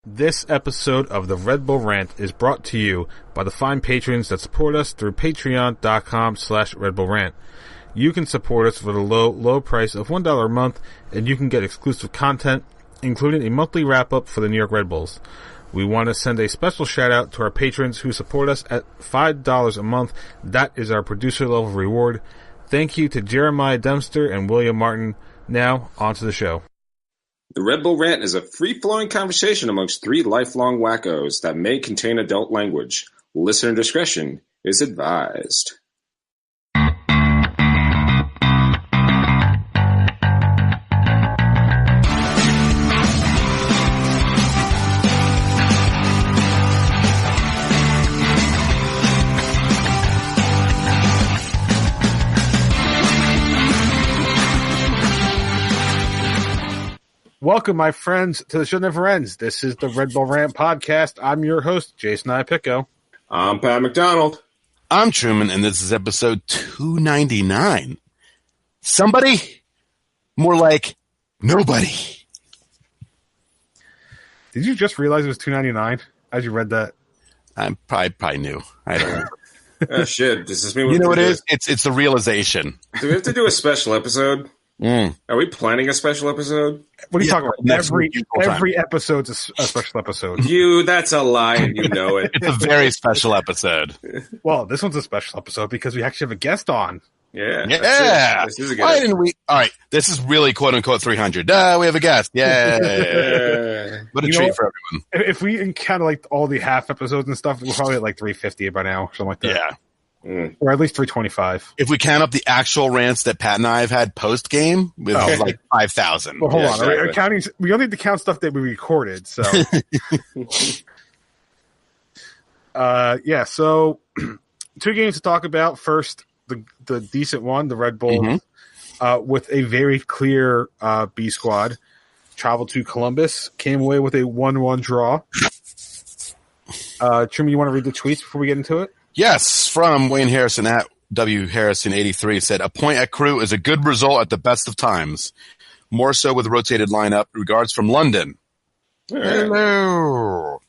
This episode of the Red Bull Rant is brought to you by the fine patrons that support us through patreon.com/Red Bull Rant. You can support us for the low price of $1 a month, and you can get exclusive content, including a monthly wrap-up for the New York Red Bulls. We want to send a special shout-out to our patrons who support us at $5 a month. That is our producer-level reward. Thank you to Jeremiah Dempster and William Martin. Now, on to the show. The Red Bull Rant is a free-flowing conversation amongst three lifelong wackos that may contain adult language. Listener discretion is advised. Welcome, my friends, to the show never ends. This is the Red Bull Rant podcast. I'm your host, Jason Iapicco. I'm Pat McDonald. I'm Truman, and this is episode 299. Somebody? More like nobody. Did you just realize it was 299 as you read that? I probably knew. I don't know. Oh, shit. Does this mean you know what it is? It's the realization. Do we have to do a special episode? Are we planning a special episode? What are you talking about? Every episode's a special episode. That's a lie, and you know it. It's a very special episode. Well, this one's a special episode because we actually have a guest on. Yeah. This is a good. Why didn't we? All right, this is really quote unquote 300. We have a guest. Yeah. What a treat for everyone. If we count like all the half episodes and stuff, we're probably at like 350 by now, something like that. Yeah. Or at least 325. If we count up the actual rants that Pat and I have had post game, with like 5,000. Well, hold on. Exactly. We only need to count stuff that we recorded. So, So, two games to talk about. First, the decent one, the Red Bull, with a very clear B squad. Traveled to Columbus, came away with a 1-1 draw. Truman, you want to read the tweets before we get into it? Yes, from Wayne Harrison at W Harrison 83 said, "A point at Crew is a good result at the best of times. More so with a rotated lineup. Regards from London." Hello.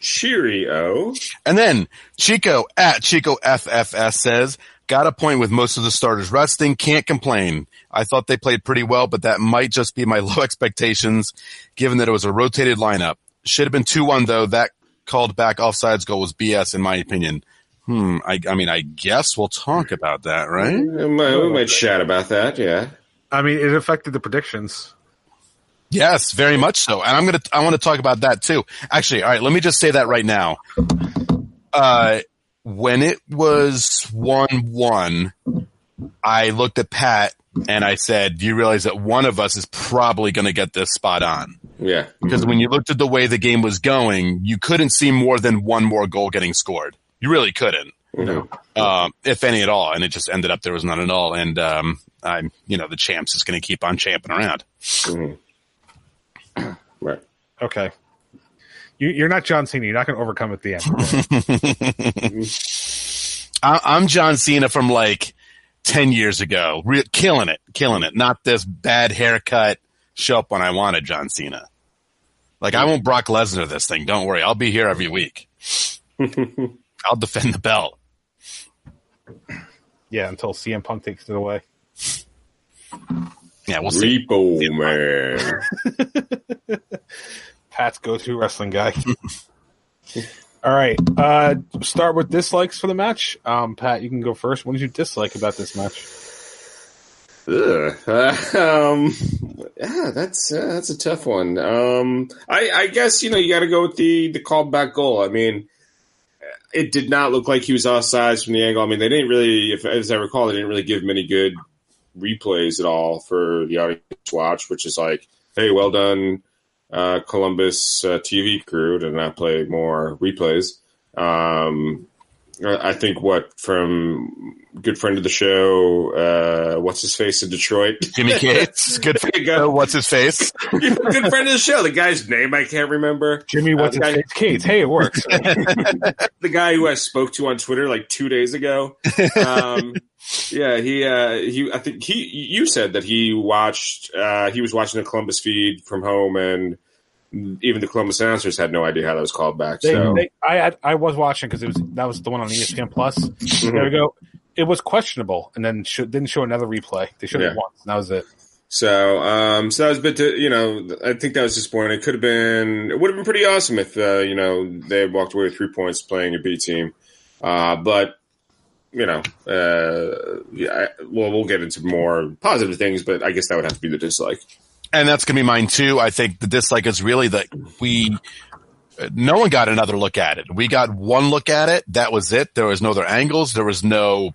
Cheerio. And then Chico at Chico FFS says, "Got a point with most of the starters resting. Can't complain. I thought they played pretty well, but that might just be my low expectations given that it was a rotated lineup. Should have been 2-1 though. That called back offsides goal was BS in my opinion." I guess we'll talk about that, right? We might chat about that, yeah. I mean, it affected the predictions. Yes, very much so. And I want to talk about that too. Actually, all right, let me just say that right now. When it was 1-1, I looked at Pat and I said, "Do you realize that one of us is probably going to get this spot on?" Yeah. Because when you looked at the way the game was going, you couldn't see more than one more goal getting scored. You really couldn't, if any at all. And it just ended up there was none at all. And the champs is going to keep on champing around. Right. Okay. You're not John Cena. You're not going to overcome at the end. I'm John Cena from like 10 years ago. Killing it. Not this bad haircut. Show up when I wanted John Cena. Like, I won't Brock Lesnar this thing. Don't worry. I'll be here every week. I'll defend the belt. Yeah, until CM Punk takes it away. Yeah, we'll see. Repo Man. Pat's go-to wrestling guy. All right. Start with dislikes for the match. Pat, you can go first. What did you dislike about this match? That's a tough one. I guess, you got to go with the called back goal. I mean, it did not look like he was offsides from the angle. I mean, they didn't really, as I recall, they didn't really give many good replays at all for the audience to watch, which is like, hey, well done, Columbus TV crew to not play more replays. I think from good friend of the show, what's his face in Detroit? Jimmy Cates. Good friend. What's his face? Good friend of the show. The guy's name I can't remember. Jimmy, what's his face? Cates. Hey, it works. The guy who I spoke to on Twitter like 2 days ago. Yeah, I think you said that he was watching the Columbus feed from home and even the Columbus announcers had no idea how that was called back. I was watching because that was the one on ESPN Plus. There we go. It was questionable, and then didn't show another replay. They showed it once, and that was it. So that was a bit. I think that was disappointing. It would have been pretty awesome if they had walked away with 3 points playing a B team. But we'll get into more positive things. But I guess that would have to be the dislike. And that's going to be mine too. I think the dislike is really that no one got another look at it. We got one look at it. That was it. There was no other angles. There was not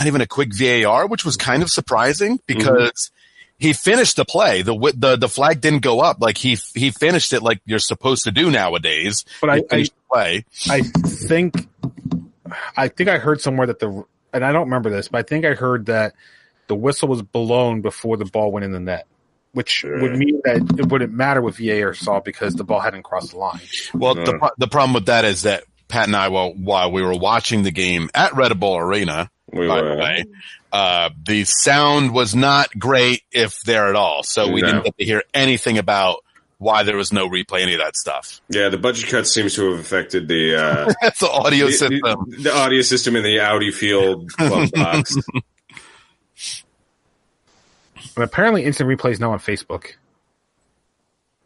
even a quick VAR, which was kind of surprising because he finished the play. The flag didn't go up. Like he finished it like you're supposed to do nowadays. But I think I heard somewhere that and I don't remember this, but I think I heard that the whistle was blown before the ball went in the net. Which would mean that it wouldn't matter what VAR saw because the ball hadn't crossed the line. Well, the problem with that is that Pat and I, while we were watching the game at Red Bull Arena, by the way, the sound was not great, if there at all. So we didn't get to hear anything about why there was no replay, any of that stuff. Yeah, the budget cut seems to have affected the that's the audio system. The audio system in the Audi Field club box. But apparently, instant replay is now on Facebook.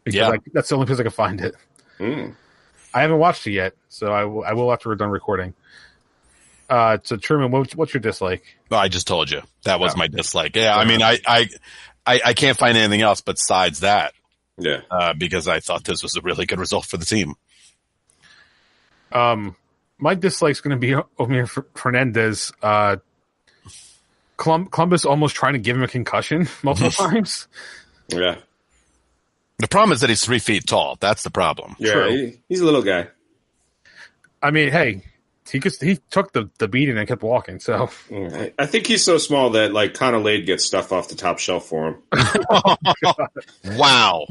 Because that's the only place I can find it. I haven't watched it yet, so I will after we're done recording. So Truman, what's your dislike? Oh, I just told you that was my dislike. Yeah, I mean, I can't find anything else besides that. Yeah, because I thought this was a really good result for the team. My dislike's going to be Omir Fernandez. Columbus almost trying to give him a concussion multiple times. Yeah. The problem is that he's 3 feet tall. That's the problem. Yeah, he's a little guy. I mean, hey, he took the beating and kept walking. So I think he's so small that like Connor Lade gets stuff off the top shelf for him. Wow!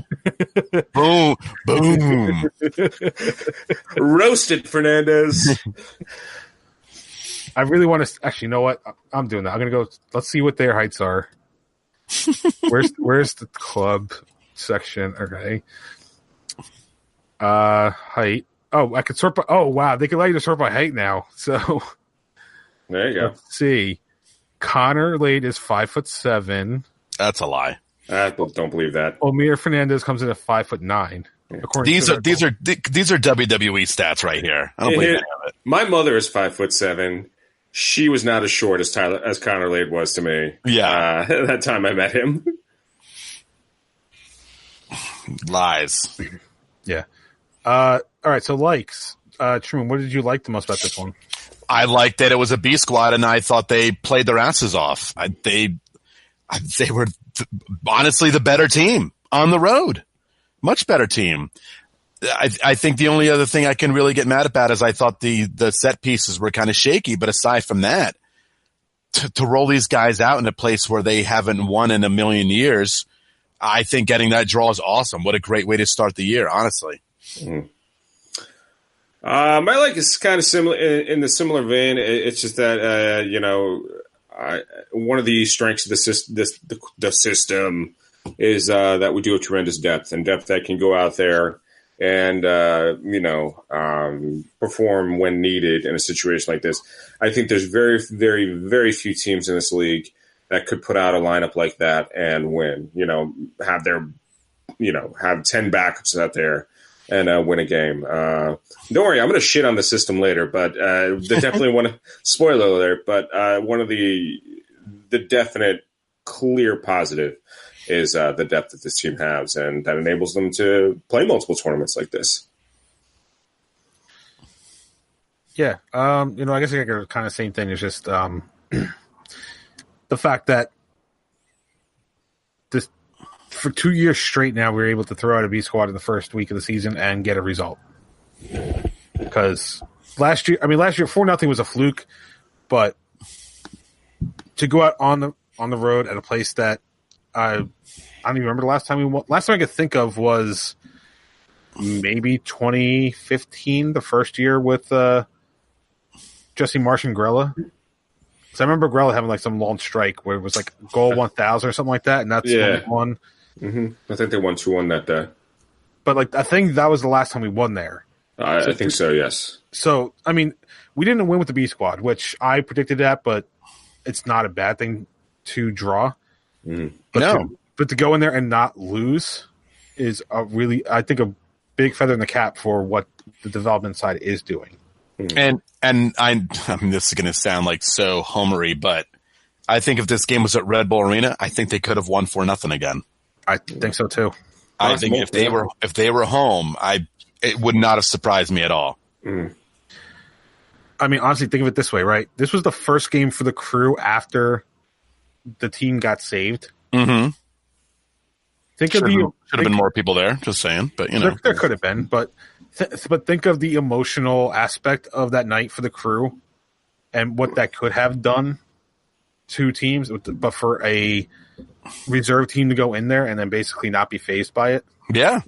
Boom! Roasted Fernandez. I really want to. Actually, you know what? I'm doing that. I'm gonna go. Let's see what their heights are. Where's the club section? Okay. Height. Oh, I could sort by. Oh, wow! They can allow you to sort by height now. So there you go. Let's see. Connor Lade is 5'7". That's a lie. I don't believe that. Omir Fernandez comes in at 5'9". These are WWE stats right here. I don't believe any of it. My mother is 5'7". She was not as short as Connor Lade was to me. Yeah, that time I met him. Lies. Yeah. All right. So likes. Truman, what did you like the most about this one? I liked that it was a B squad, and I thought they played their asses off. They were honestly the better team on the road. Much better team. I think the only other thing I can really get mad about is I thought the set pieces were kind of shaky, but aside from that, to roll these guys out in a place where they haven't won in a million years, I think getting that draw is awesome. What a great way to start the year, honestly. My like is kind of similar in the similar vein. It's just that one of the strengths of the system is that we do have tremendous depth that can go out there and perform when needed in a situation like this. I think there's very, very, very few teams in this league that could put out a lineup like that and win. Have 10 backups out there and win a game. Don't worry, I'm going to shit on the system later, but they definitely want to spoiler alert. But one of the definite clear positive is the depth that this team has, and that enables them to play multiple tournaments like this. Yeah. I guess I got kind of same thing. It's just the fact that this for 2 years straight now, we were able to throw out a B squad in the first week of the season and get a result. Because last year 4-0 was a fluke, but to go out on the road at a place that I don't even remember the last time we won. Last time I could think of was maybe 2015, the first year with Jesse Marsh and Grella. So I remember Grella having like some long strike where it was like goal 1,000 or something like that, and that's when we won. Mm-hmm. I think they won 2-1 that day. but like I think that was the last time we won there. I think so. Yes. So I mean, we didn't win with the B squad, which I predicted that, but it's not a bad thing to draw. But to go in there and not lose is I think a big feather in the cap for what the development side is doing. And I mean, this is going to sound like so homery, but I think if this game was at Red Bull Arena, I think they could have won 4-0 again. I think so too. I think if they were home, it would not have surprised me at all. I mean, honestly, think of it this way, right? This was the first game for the Crew after the team got saved. Mm-hmm. Should have been more people there. Just saying, but there could have been. But think of the emotional aspect of that night for the Crew, and what that could have done to teams. But for a reserve team to go in there and then basically not be fazed by it, yeah.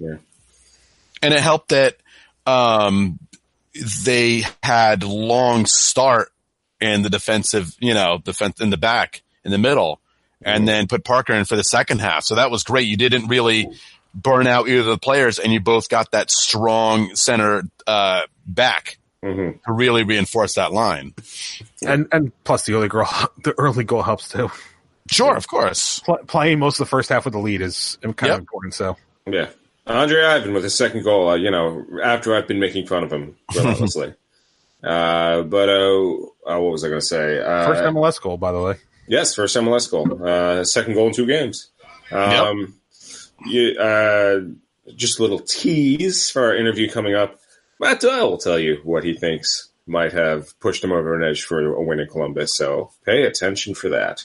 And it helped that they had long start in the defense in the back, in the middle. And then put Parker in for the second half. So that was great. You didn't really burn out either of the players, and you both got that strong center back to really reinforce that line. And plus the early goal helps too. Sure, of course. Playing most of the first half with the lead is kind of important. So yeah, Andre Ivan with his second goal. After I've been making fun of him relentlessly. But what was I going to say? First MLS goal, by the way. Yes, first MLS goal. Second goal in 2 games. Just a little tease for our interview coming up. Matt Doyle will tell you what he thinks might have pushed him over an edge for a win in Columbus. So pay attention for that.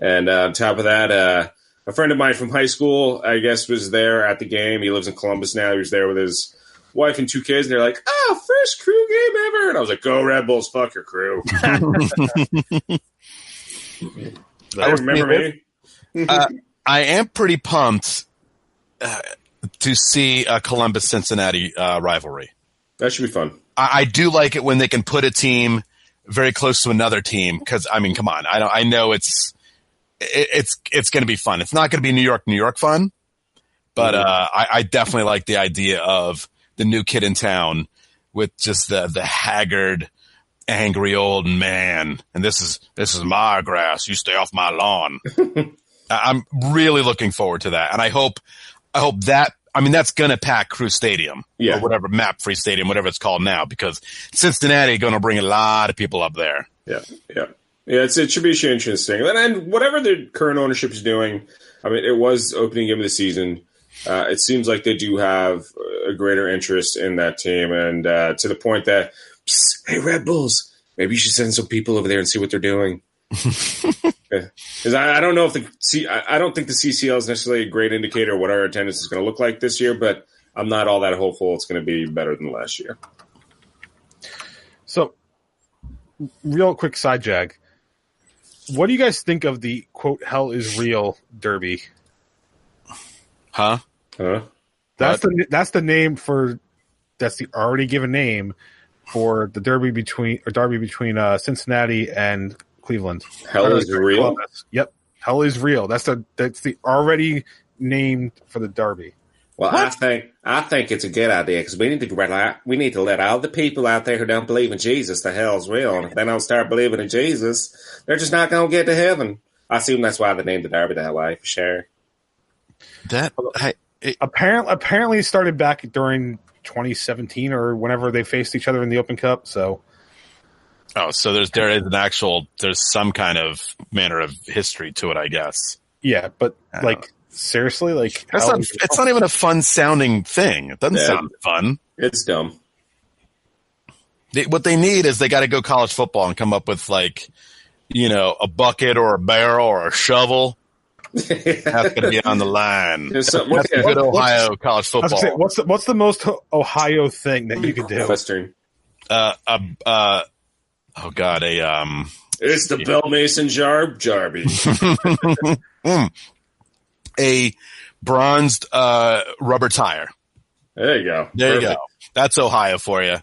And on top of that, a friend of mine from high school, I guess, was there at the game. He lives in Columbus now. He was there with his wife and 2 kids. And they're like, first Crew game ever. And I was like, go Red Bulls, fuck your Crew. I remember me. I am pretty pumped to see a Columbus-Cincinnati rivalry. That should be fun. I do like it when they can put a team very close to another team because, I mean, come on. I know it's going to be fun. It's not going to be New York fun, but I definitely like the idea of the new kid in town with just the haggard, angry old man, and this is my grass. You stay off my lawn. I'm really looking forward to that, and I hope that. I mean, that's gonna pack Crew Stadium, or whatever, Map Free Stadium, whatever it's called now, because Cincinnati going to bring a lot of people up there. Yeah. It should be interesting, and whatever the current ownership is doing. I mean, it was opening game of the season. It seems like they do have a greater interest in that team, and to the point that. Hey, Red Bulls, maybe you should send some people over there and see what they're doing. Because I don't know if I don't think the CCL is necessarily a great indicator of what our attendance is going to look like this year, but I'm not all that hopeful it's going to be better than last year. So, real quick side jag. What do you guys think of the quote "Hell is real" derby? Huh? That's the name for. That's the already given name for the derby between Cincinnati and Cleveland. Hell is real. Columbus. Yep, hell is real. That's the already named for the derby. Well, what? I think it's a good idea because we need to let all the people out there who don't believe in Jesus the hell's real, and if they don't start believing in Jesus, they're just not going to get to heaven. I assume that's why they named the derby that way for sure. Apparently it started back during 2017 or whenever they faced each other in the Open Cup. So there's some kind of manner of history to it, I guess. Yeah, but seriously, it's not even a fun sounding thing. It doesn't sound fun. It's dumb. What they need is they got to go college football and come up with a bucket or a barrel or a shovel. That's going to be on the line. That's good Ohio college football. Say, what's the most Ohio thing that you could do? Western. Oh God, it's the Bill Mason Jarby. A bronzed rubber tire. There you go. There Perfect. You go. That's Ohio for you.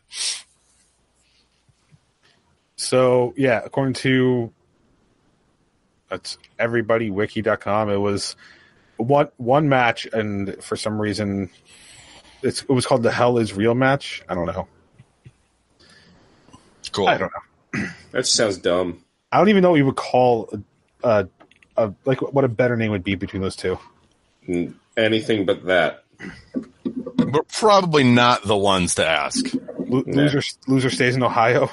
So yeah, according to that's everybodywiki.com, it was one match, and for some reason it was called the Hell Is Real match. I don't know. Cool. I don't know. That sounds dumb. I don't even know what you would call like what a better name would be between those two. Anything but that. We're probably not the ones to ask. Loser stays in Ohio.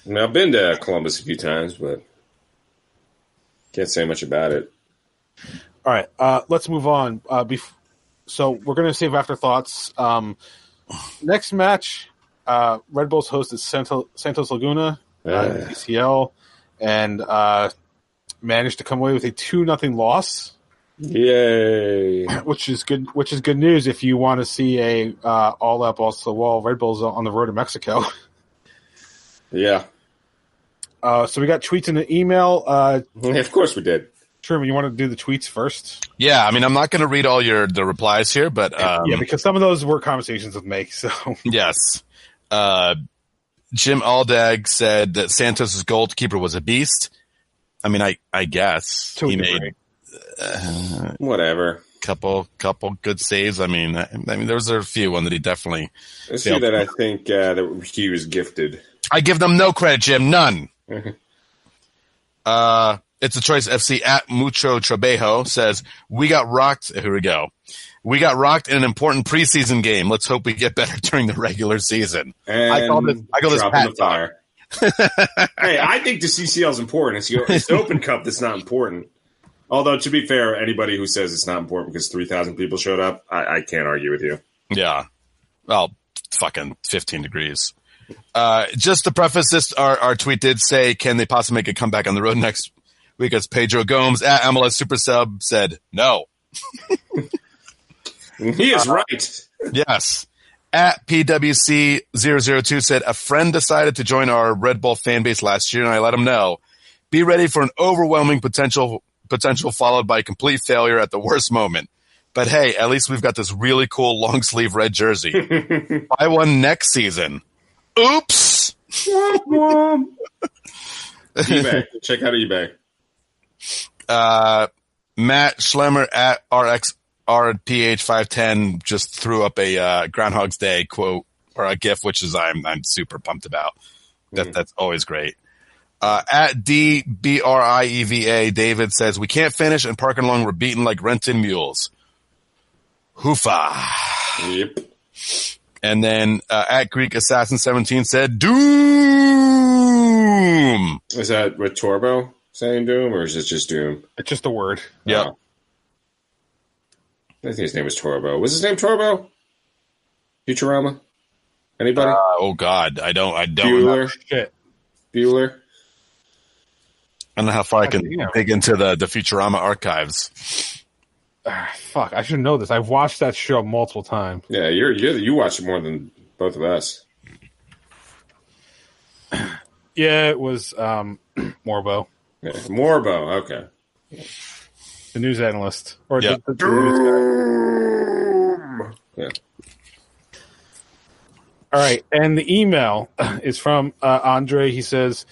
Now, I've been to Columbus a few times, but can't say much about it. All right, let's move on. So we're going to save afterthoughts. Next match, Red Bull's host is Santos Laguna, PCL, and managed to come away with a 2-0 loss. Yay! Which is good. Which is good news if you want to see a all up, balls to the wall. Red Bull's on the road to Mexico. Yeah. So we got tweets in the email. Of course we did. Truman, you want to do the tweets first? Yeah, I mean, I'm not going to read all the replies here, but yeah, because some of those were conversations with Meg. So yes, Jim Aldag said that Santos' goalkeeper was a beast. I mean, I guess he made whatever couple good saves. I mean, there was a few one that he definitely. I see that. I think that he was gifted. I give them no credit, Jim. None. It's a Choice FC at Mucho Trabejo says, we got rocked. Here we go. We got rocked in an important preseason game. Let's hope we get better during the regular season. And I call this Pat the fire. Hey, I think the CCL is important. It's the Open Cup that's not important. Although, to be fair, anybody who says it's not important because 3,000 people showed up, I can't argue with you. Yeah. Well, fucking 15 degrees. Just to preface this, our tweet did say, can they possibly make a comeback on the road next week? As Pedro Gomes at MLS Super Sub said, no. He is right. Yes. At PWC002 said, a friend decided to join our Red Bull fan base last year, and I let him know. Be ready for an overwhelming potential followed by complete failure at the worst moment. But hey, at least we've got this really cool long sleeve red jersey. Buy one next season. Oops. eBay. Check out eBay. Matt Schlemmer at RXRPH510 just threw up a Groundhog's Day quote or a GIF, which is I'm super pumped about. That's always great. At DBRIEVA, David says, we can't finish and parking along we're beaten like rented mules. Hoofa. Yep. And then at Greek Assassin 17 said, Doom. Is that with Torbo saying Doom, or is it just Doom? It's just a word. Yeah. I think his name was Torbo. Was his name Torbo? Futurama? Anybody? Oh God, I don't Bueller. Shit. Bueller. I don't know how far I can dig into the Futurama archives. Fuck, I should know this. I've watched that show multiple times. Yeah, you watch it more than both of us. Yeah, it was Morbo. Yeah, Morbo, okay. The news analyst. Or yeah. the news guy. Yeah. All right, and the email is from Andre. He says,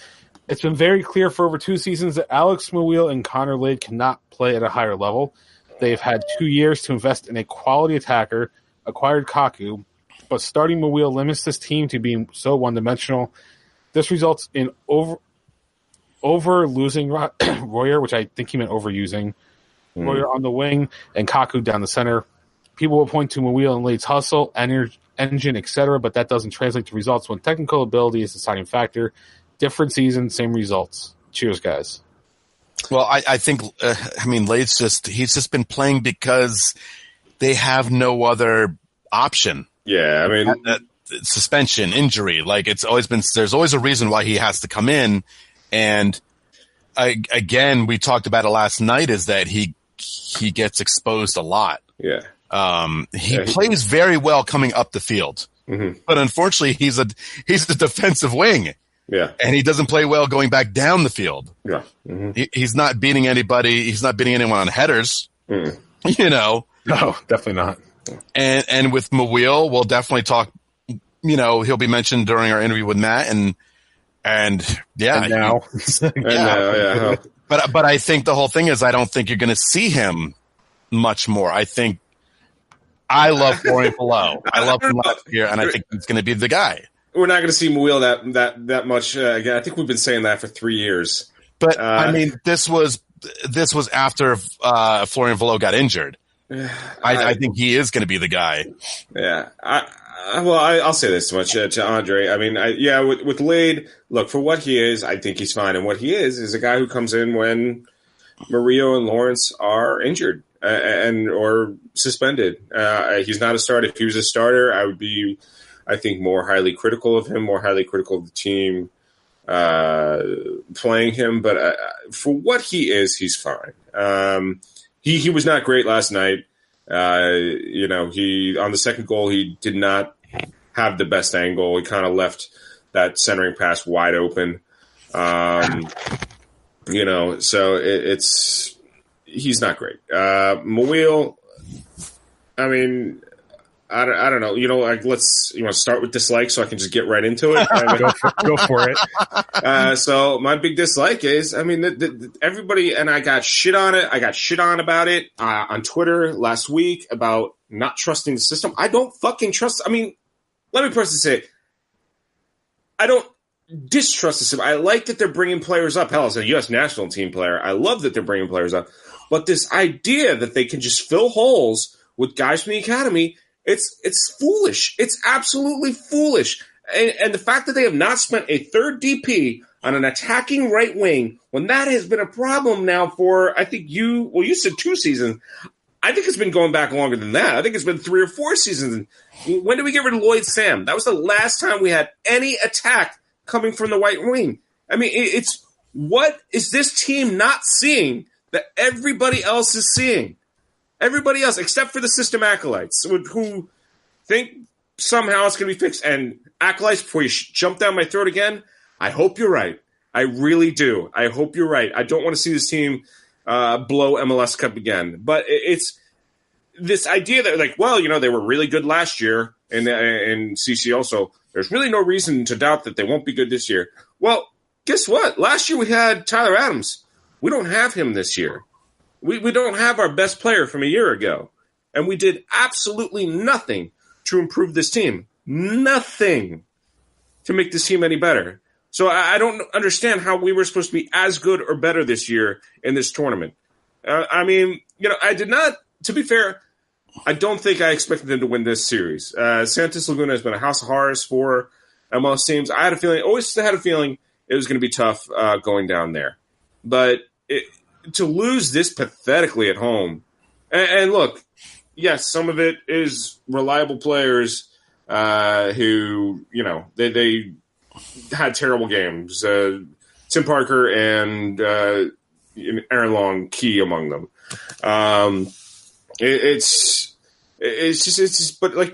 it's been very clear for over 2 seasons that Alex Mouille and Connor Lade cannot play at a higher level. They've had 2 years to invest in a quality attacker, acquired Kaku, but starting Mouille limits this team to being so one-dimensional. This results in over losing Royer, which I think he meant overusing, Royer on the wing, and Kaku down the center. People will point to Mouille and Lade's hustle, engine, etc., but that doesn't translate to results when technical ability is the deciding factor. Different season, same results. Cheers, guys. Well, I think, Lade's he's just been playing because they have no other option. Yeah, I mean, suspension, injury, like there's always a reason why he has to come in. And again, we talked about it last night, is that he gets exposed a lot. Yeah. He plays very well coming up the field, but unfortunately he's a defensive wing. Yeah. And he doesn't play well going back down the field. Yeah. He's not beating anybody. He's not beating anyone on headers, No, definitely not. And with Mouille, we'll definitely talk, he'll be mentioned during our interview with Matt and yeah. And now. yeah. But I think the whole thing is I don't think you're going to see him much more. I think I love Florian Below. I love him last year, and I think he's going to be the guy. We're not going to see Mouille that much again. I think we've been saying that for 3 years. But I mean, this was after Florian Below got injured. I think he is going to be the guy. Yeah. I'll say this much to Andre. I mean, with Lade, look, for what he is, I think he's fine. And what he is a guy who comes in when Murillo and Lawrence are injured or suspended. He's not a starter. If he was a starter, I would be, I think, more highly critical of him, more highly critical of the team playing him. But for what he is, he's fine. He was not great last night. He on the second goal, he did not have the best angle. He kind of left that centering pass wide open. So he's not great. Mouille, I mean, I don't know. You want to start with dislike so I can just get right into it? Go for it. So my big dislike is, I mean, everybody, and I got shit on it. I got shit on about it on Twitter last week about not trusting the system. I don't fucking trust. I mean, let me personally say, I don't distrust the system. I like that they're bringing players up. Hell, as a U.S. national team player, I love that they're bringing players up. But this idea that they can just fill holes with guys from the academy, it's foolish. It's absolutely foolish. And the fact that they have not spent a third DP on an attacking right wing, when that has been a problem now for, I think you said 2 seasons. I think it's been going back longer than that. I think it's been 3 or 4 seasons. When did we get rid of Lloyd Sam? That was the last time we had any attack coming from the right wing. I mean, it's what is this team not seeing that everybody else is seeing? Everybody else, except for the system acolytes, who think somehow it's going to be fixed. And acolytes, before you jump down my throat again, I hope you're right. I really do. I hope you're right. I don't want to see this team blow MLS Cup again. But it's this idea that, they were really good last year in CCL, so there's really no reason to doubt that they won't be good this year. Well, guess what? Last year we had Tyler Adams. We don't have him this year. We don't have our best player from a year ago. And we did absolutely nothing to improve this team. Nothing to make this team any better. So I don't understand how we were supposed to be as good or better this year in this tournament. I did not, to be fair, I don't think I expected them to win this series. Santos Laguna has been a house of horrors for MLS teams. I always had a feeling it was going to be tough going down there. But to lose this pathetically at home, and look, yes, some of it is reliable players who, they had terrible games. Tim Parker and Aaron Long, key among them. It's just, but they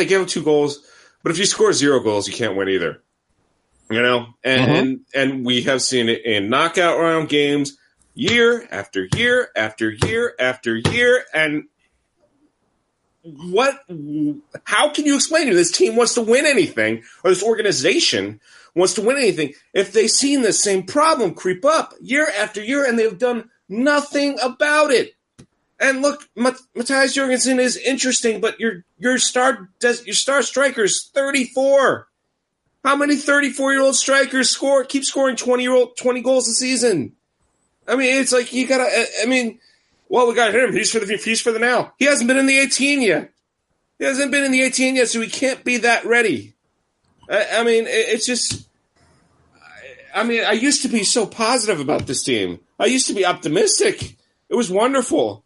gave up 2 goals, but if you score 0 goals, you can't win either. And we have seen it in knockout round games year after year after year after year. And how can you explain to me this team wants to win anything, or this organization wants to win anything, if they've seen the same problem creep up year after year and they've done nothing about it? And look, Matthias Jorgensen is interesting, but your star striker's 34. How many 34-year-old strikers keep scoring 20 goals a season? I mean, it's like you gotta. We got him. He's for the now. He hasn't been in the 18 yet. So he can't be that ready. It's just. I used to be so positive about this team. I used to be optimistic. It was wonderful.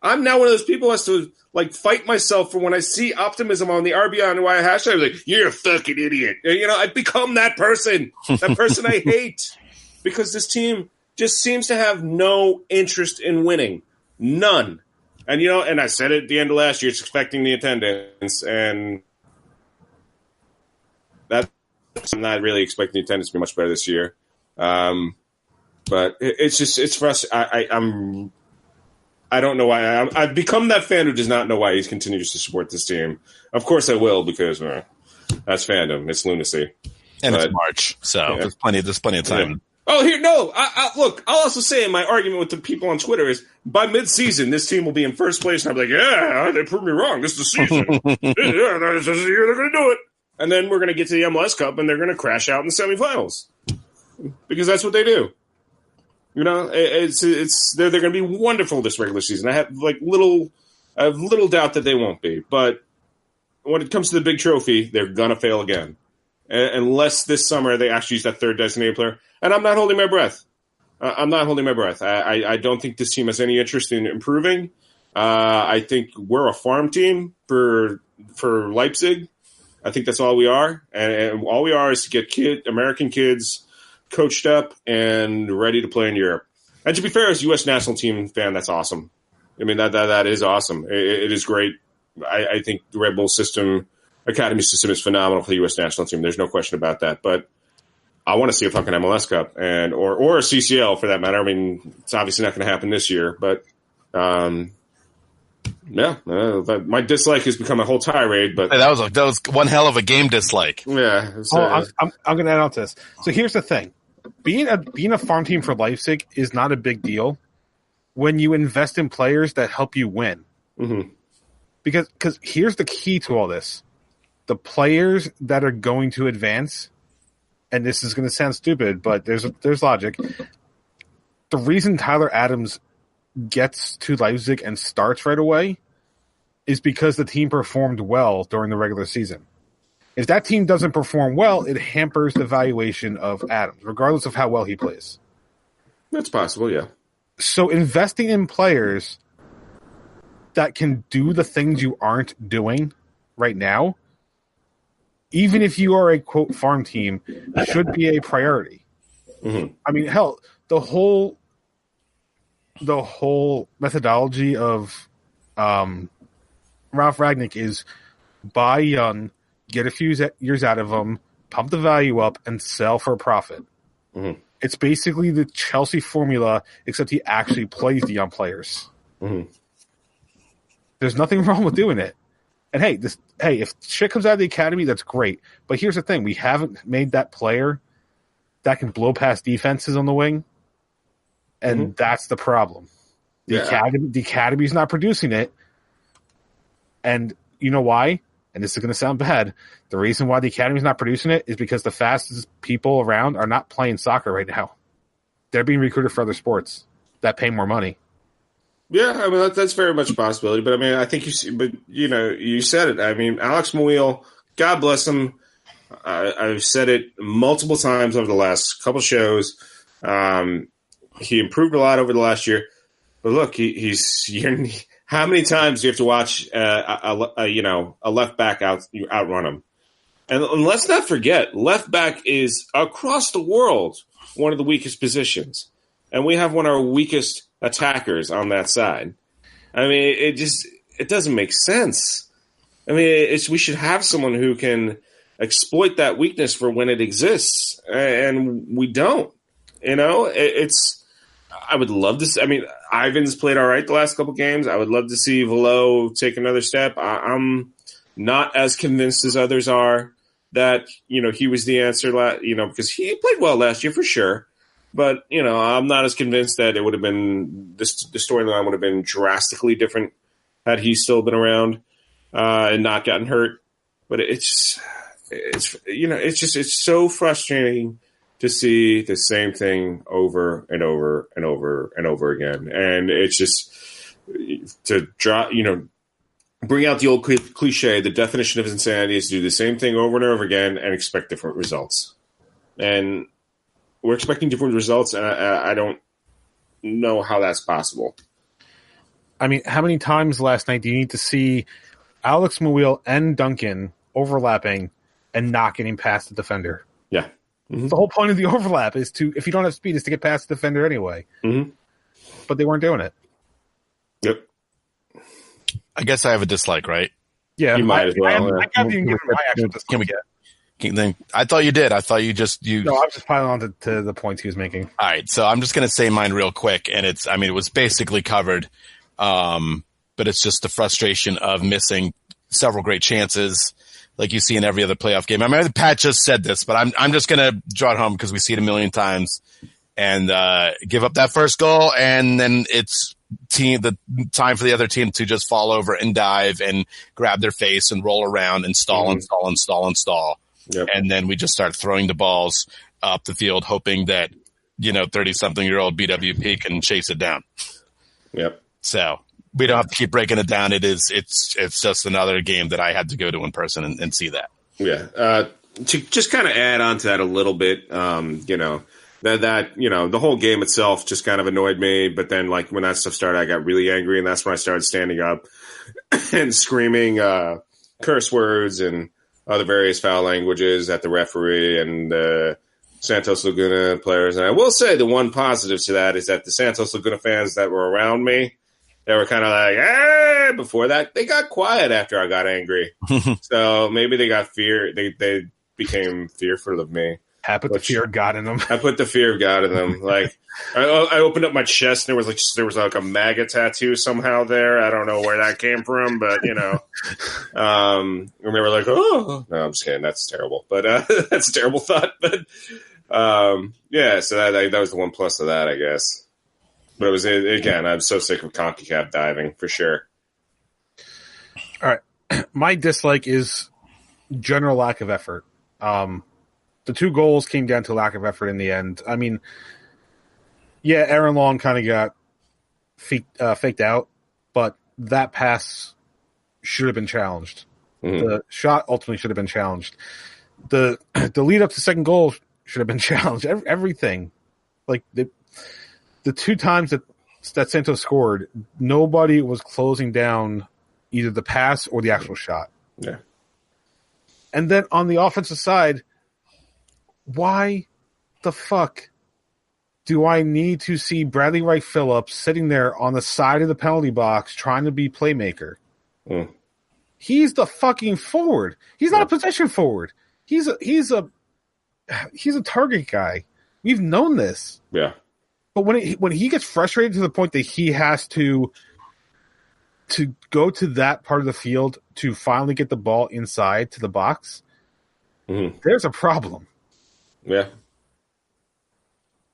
I'm now one of those people who has to fight myself for when I see optimism on the RBNY hashtag. I'm like, you're a fucking idiot. I've become that person. That person I hate. Because this team just seems to have no interest in winning. None. And, and I said it at the end of last year, it's expecting the attendance. And I'm not really expecting the attendance to be much better this year. But it's for us. I don't know why. I've become that fan who does not know why he continues to support this team. Of course I will, because that's fandom. It's lunacy. And it's March, so yeah. There's plenty of time. Yeah. Oh, here, no. Look, I'll also say in my argument with the people on Twitter is by mid-season, this team will be in first place, and I'll be like, yeah, they proved me wrong. This is the season. Yeah, this is the year they're going to do it. And then we're going to get to the MLS Cup, and they're going to crash out in the semifinals because that's what they do. You know, they're going to be wonderful this regular season. I have little doubt that they won't be, but when it comes to the big trophy, they're going to fail again, unless this summer they actually use that third designated player. And I'm not holding my breath. I don't think this team has any interest in improving. I think we're a farm team for Leipzig. I think that's all we are, and all we are is to get American kids coached up and ready to play in Europe. And to be fair, as a U.S. national team fan, that's awesome. I mean, that is awesome. It is great. I think the Red Bull academy system is phenomenal for the U.S. national team. There's no question about that. But I want to see a fucking MLS Cup or a CCL for that matter. I mean, it's obviously not going to happen this year, but my dislike has become a whole tirade. But that was one hell of a game dislike. Yeah, I'm going to add on to this. So here's the thing: being a farm team for Leipzig is not a big deal when you invest in players that help you win. Mm-hmm. Because here's the key to all this: the players that are going to advance. And this is going to sound stupid, but there's logic. The reason Tyler Adams gets to Leipzig and starts right away is because the team performed well during the regular season. If that team doesn't perform well, it hampers the valuation of Adams, regardless of how well he plays. That's possible, yeah. So investing in players that can do the things you aren't doing right now, even if you are a, quote, farm team, should be a priority. Mm-hmm. I mean, hell, the whole methodology of Ralph Ragnick is buy young, get a few years out of them, pump the value up, and sell for a profit. Mm-hmm. It's basically the Chelsea formula, except he actually plays the young players. Mm-hmm. There's nothing wrong with doing it. And if shit comes out of the academy, that's great. But here's the thing: we haven't made that player that can blow past defenses on the wing, and that's the problem. The academy's not producing it, and you know why? And this is going to sound bad. The reason why the academy's not producing it is because the fastest people around are not playing soccer right now. They're being recruited for other sports that pay more money. Yeah, I mean that's very much a possibility. But I mean, I think you said it. I mean, Alex Muil, God bless him. I've said it multiple times over the last couple shows. He improved a lot over the last year. But look, how many times do you have to watch a left back outrun him? And let's not forget, left back is across the world one of the weakest positions, and we have one of our weakest attackers on that side. I mean, it doesn't make sense. I mean, we should have someone who can exploit that weakness for when it exists, and we don't. You know, I would love to see, I mean, Ivan's played all right the last couple games. I would love to see Velo take another step. I'm not as convinced as others are that, he was the answer, because he played well last year for sure. But, I'm not as convinced that it would have been the storyline would have been drastically different had he still been around and not gotten hurt. But it's so frustrating to see the same thing over and over and over and over again. And it's just to bring out the old cliche, the definition of insanity is to do the same thing over and over again and expect different results. And we're expecting different results, and I don't know how that's possible. I mean, how many times last night do you need to see Alex Muil and Duncan overlapping and not getting past the defender? Yeah. Mm-hmm. The whole point of the overlap is if you don't have speed, is to get past the defender anyway. Mm-hmm. But they weren't doing it. Yep. I guess I have a dislike, right? Yeah, you might as well. I can't even give my actual dislike. Can we get? I thought you did. I thought you just No, I was just piling on to the points he was making. All right, so I'm just going to say mine real quick, and it was basically covered, but it's just the frustration of missing several great chances, like you see in every other playoff game. I mean, Pat just said this, but I'm just going to draw it home because we see it a million times, and give up that first goal, and then it's the time for the other team to just fall over and dive and grab their face and roll around and stall and stall and stall and stall. Yep. And then we just start throwing the balls up the field, hoping that, 30-something-year-old BWP can chase it down. Yep. So we don't have to keep breaking it down. It's just another game that I had to go to in person and see that. Yeah. To just kind of add on to that a little bit, the whole game itself just kind of annoyed me. But then, like, when that stuff started, I got really angry, and that's when I started standing up and screaming curse words and other various foul languages at the referee and Santos Laguna players. And I will say the one positive to that is that the Santos Laguna fans that were around me, they were kind of like, "Hey!" Before that, they got quiet after I got angry. So maybe they got fear. They became fearful of me. I put the fear of God in them. I put the fear of God in them. Like, I opened up my chest and there was like a MAGA tattoo somehow there. I don't know where that came from, but and they were like, "Oh, no, I'm just kidding. That's terrible." But that's a terrible thought. But so that was the one plus of that, I guess. But it was, again, I'm so sick of CONCACAF diving for sure. All right, my dislike is general lack of effort. The 2 goals came down to lack of effort in the end. I mean, yeah, Aaron Long kind of got faked out, but that pass should have been challenged. Mm-hmm. The shot ultimately should have been challenged. The lead up to second goal should have been challenged. Everything. Like, the 2 times that Santos scored, nobody was closing down either the pass or the actual shot. Yeah. And then on the offensive side, why the fuck do I need to see Bradley Wright Phillips sitting there on the side of the penalty box trying to be playmaker? Mm. He's the fucking forward. He's not a possession forward. He's a target guy. We've known this. Yeah. But when he gets frustrated to the point that he has to go to that part of the field to finally get the ball inside to the box, there's a problem. Yeah.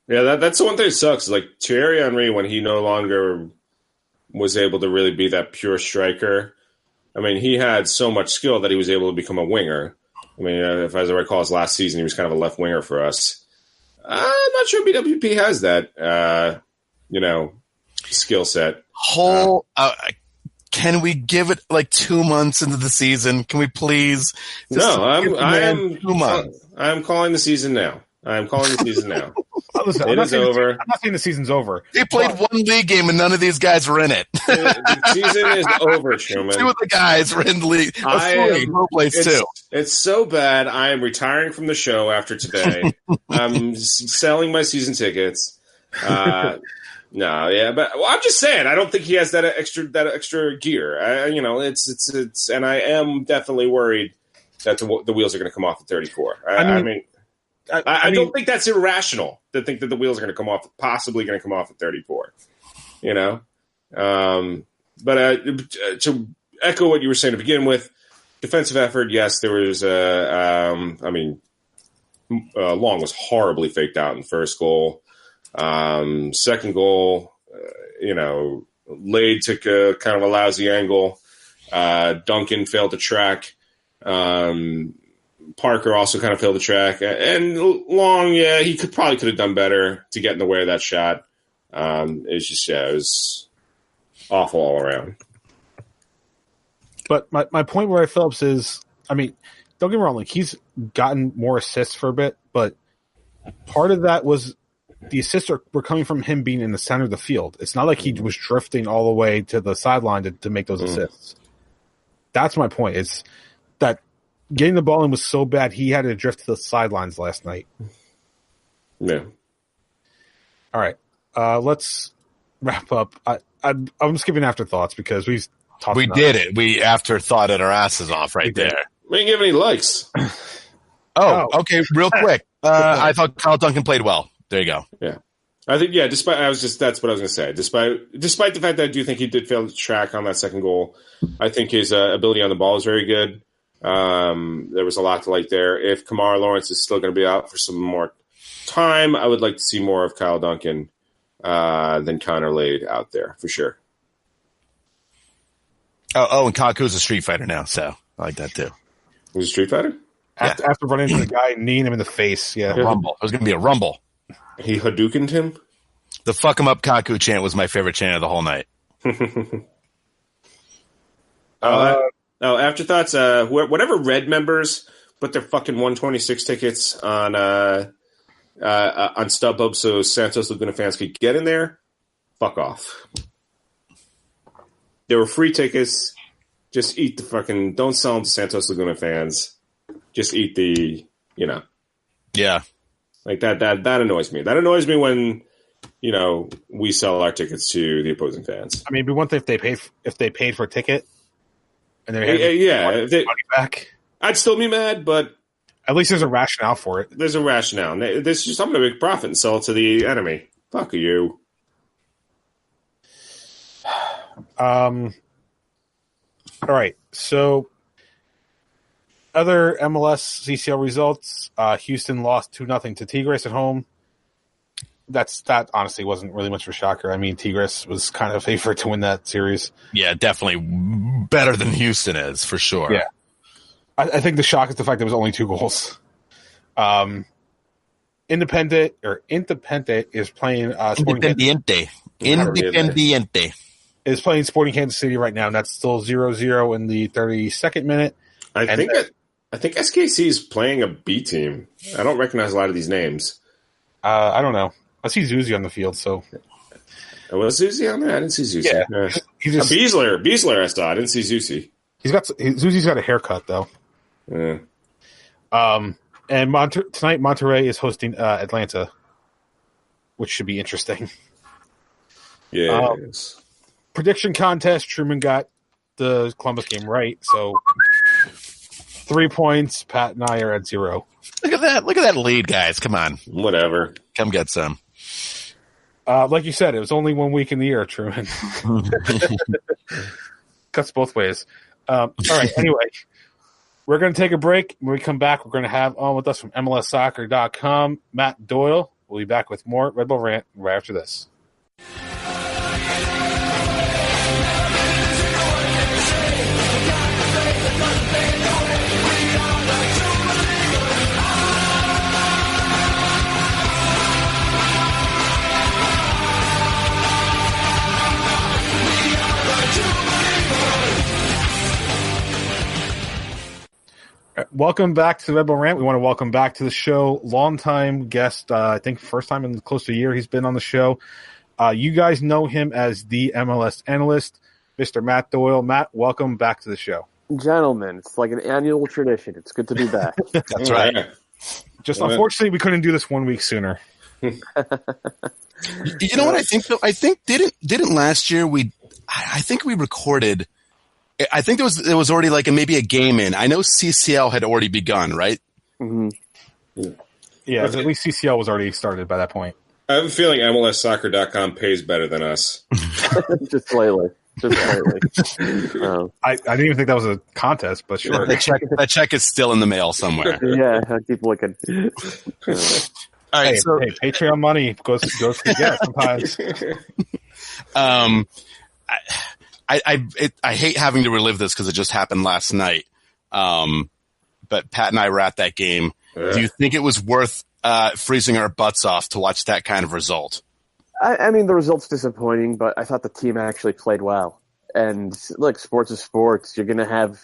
Yeah, that's the one thing that sucks. Like, Thierry Henry, when he no longer was able to really be that pure striker, I mean, he had so much skill that he was able to become a winger. I mean, if as I recall, his last season, he was kind of a left winger for us. I'm not sure BWP has that, skill set. Can we give it like 2 months into the season? Can we please? I'm calling the season now. I'm calling the season now. Listen, it is over. I'm not saying the season's over. They played one league game and none of these guys were in it. The season is over, Truman. 2 of the guys were in the league. It's so bad. I am retiring from the show after today. I'm selling my season tickets. But I'm just saying. I don't think he has that extra gear. It's and I am definitely worried that the wheels are going to come off at 34. I don't think that's irrational to think that the wheels are going to come off, possibly going to come off at 34. But to echo what you were saying to begin with, defensive effort, yes, there was. Long was horribly faked out in the first goal. Second goal, Lade took a kind of a lousy angle. Duncan failed to track. Parker also kind of failed the track, and Long, he could have done better to get in the way of that shot. It was awful all around. But my point with Ray Phillips is, don't get me wrong, like, he's gotten more assists for a bit, but part of that was the assists were coming from him being in the center of the field. It's not like he was drifting all the way to the sideline to make those assists. That's my point. It's that getting the ball in was so bad he had to drift to the sidelines last night. Yeah. All right. Let's wrap up. I'm just giving afterthoughts because we did it. We afterthoughted our asses off right there. We didn't give any likes. Okay. Real quick. I thought Kyle Duncan played well. There you go. Yeah. I think, that's what I was going to say. Despite the fact that I do think he did fail to track on that second goal, I think his ability on the ball is very good. There was a lot to like there. If Kamara Lawrence is still going to be out for some more time, I would like to see more of Kyle Duncan. than Connor laid out there for sure. Oh, and Kaku's a Street Fighter now, so I like that too. He's a Street Fighter? After running into the guy and kneeing him in the face, yeah. Rumble. It was going to be a rumble. He Hadoukened him? The fuck him up Kaku chant was my favorite chant of the whole night. Afterthoughts. Whatever Red members put their fucking 126 tickets on StubHub so Santos Laguna fans could get in there, fuck off. There were free tickets. Just eat the fucking. Don't sell them to Santos Laguna fans. Just eat the. Yeah. Like that annoys me. That annoys me when we sell our tickets to the opposing fans. I mean, it'd be one thing if they paid for a ticket and they're money back. I'd still be mad, but at least there's a rationale for it. There's a rationale. There's just I'm going to make profit and sell it to the enemy. Fuck you. All right. So other MLS CCL results. Houston lost 2-0 to Tigres at home. That honestly wasn't really much of a shocker. I mean, Tigres was kind of a favorite to win that series. Yeah, definitely better than Houston is, for sure. Yeah. I think the shock is the fact there was only 2 goals. Independiente is playing Independiente is playing Sporting Kansas City right now, and that's still 0-0 in the 32nd minute. I think SKC is playing a B team. I don't recognize a lot of these names. I don't know. I see Zuzi on the field, so. Was Zuzi on there? I didn't see Zuzi. Yeah. Beasler I saw. I didn't see Zuzi. Zuzi's got a haircut, though. Yeah. And tonight Monterrey is hosting Atlanta, which should be interesting. Yeah. Prediction contest. Truman got the Columbus game right, so 3 points. Pat and I are at 0. Look at that! Look at that lead, guys. Come on, whatever. Come get some. Like you said, it was only 1 week in the year, Truman. Cuts both ways. All right. Anyway, we're going to take a break. When we come back, we're going to have on with us from MLSsoccer.com, Matt Doyle. We'll be back with more Red Bull Rant right after this. Welcome back to the Red Bull Rant. We want to welcome back to the show longtime guest. I think first time in close to a year he's been on the show. You guys know him as the MLS analyst, Mr. Matt Doyle. Matt, welcome back to the show. Gentlemen, it's like an annual tradition. It's good to be back. That's right. Just unfortunately, we couldn't do this 1 week sooner. You know what I think though? I think didn't last year I think we recorded. I think there was already like maybe a game in. I know CCL had already begun, right? Mm-hmm. Yeah, at least CCL was already started by that point. I have a feeling MLSsoccer.com pays better than us. Just slightly. I didn't even think that was a contest, but sure. That check is still in the mail somewhere. Yeah, I keep looking. All right, hey, Patreon money goes yeah, sometimes. I hate having to relive this because it just happened last night. But Pat and I were at that game. Yeah. Do you think it was worth freezing our butts off to watch that kind of result? I mean, the result's disappointing, but I thought the team actually played well. And look, sports is sports. You're gonna have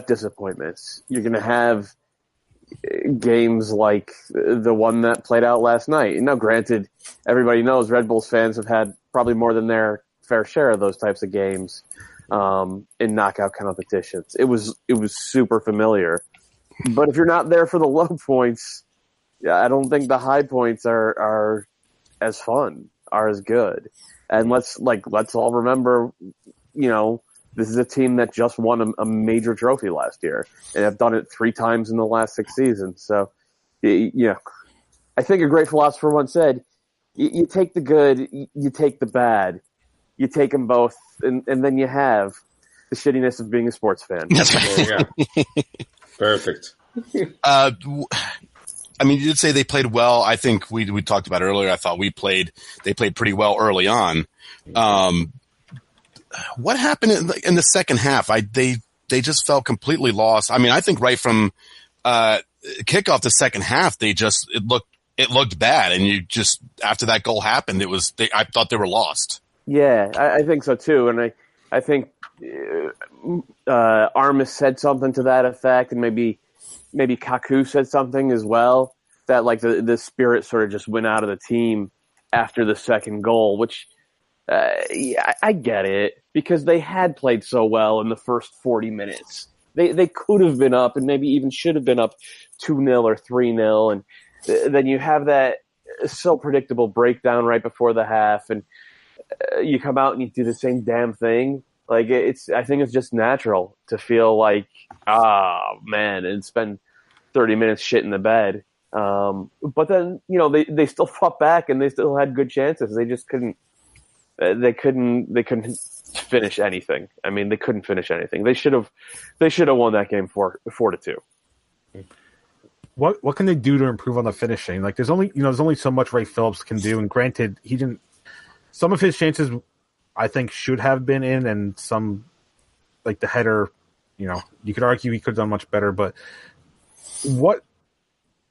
disappointments. You're gonna have games like the one that played out last night. Now, granted, everybody knows Red Bulls fans have had probably more than their fair share of those types of games in knockout competitions. It was super familiar. But if you're not there for the low points, I don't think the high points are as fun, are as good. And let's all remember, this is a team that just won a major trophy last year and have done it 3 times in the last 6 seasons. So, I think a great philosopher once said, you take the good, you take the bad, you take them both, and then you have the shittiness of being a sports fan. That's right. Yeah. Perfect. I mean, you did say they played well. I think we talked about earlier. I thought they played pretty well early on. What happened in the second half? They just felt completely lost. I mean, I think right from kickoff the second half, it looked bad, and you just after that goal happened, I thought they were lost. Yeah, I think so too, and I think Armas said something to that effect, and maybe Kaku said something as well, that like the spirit sort of just went out of the team after the second goal, which I get it, because they had played so well in the first 40 minutes. They could have been up, and maybe even should have been up 2-0 or 3-0, and then you have that so predictable breakdown right before the half, and you come out and you do the same damn thing. Like I think it's just natural to feel like, man, and spend 30 minutes shit in the bed. But then, they still fought back, and they still had good chances. They just couldn't. They couldn't finish anything. I mean, they couldn't finish anything. They should have won that game 4-2. What can they do to improve on the finishing? Like, there's only so much Ray Phillips can do, and granted, he didn't. Some of his chances, I think, should have been in, and some, like the header, you could argue he could have done much better. But what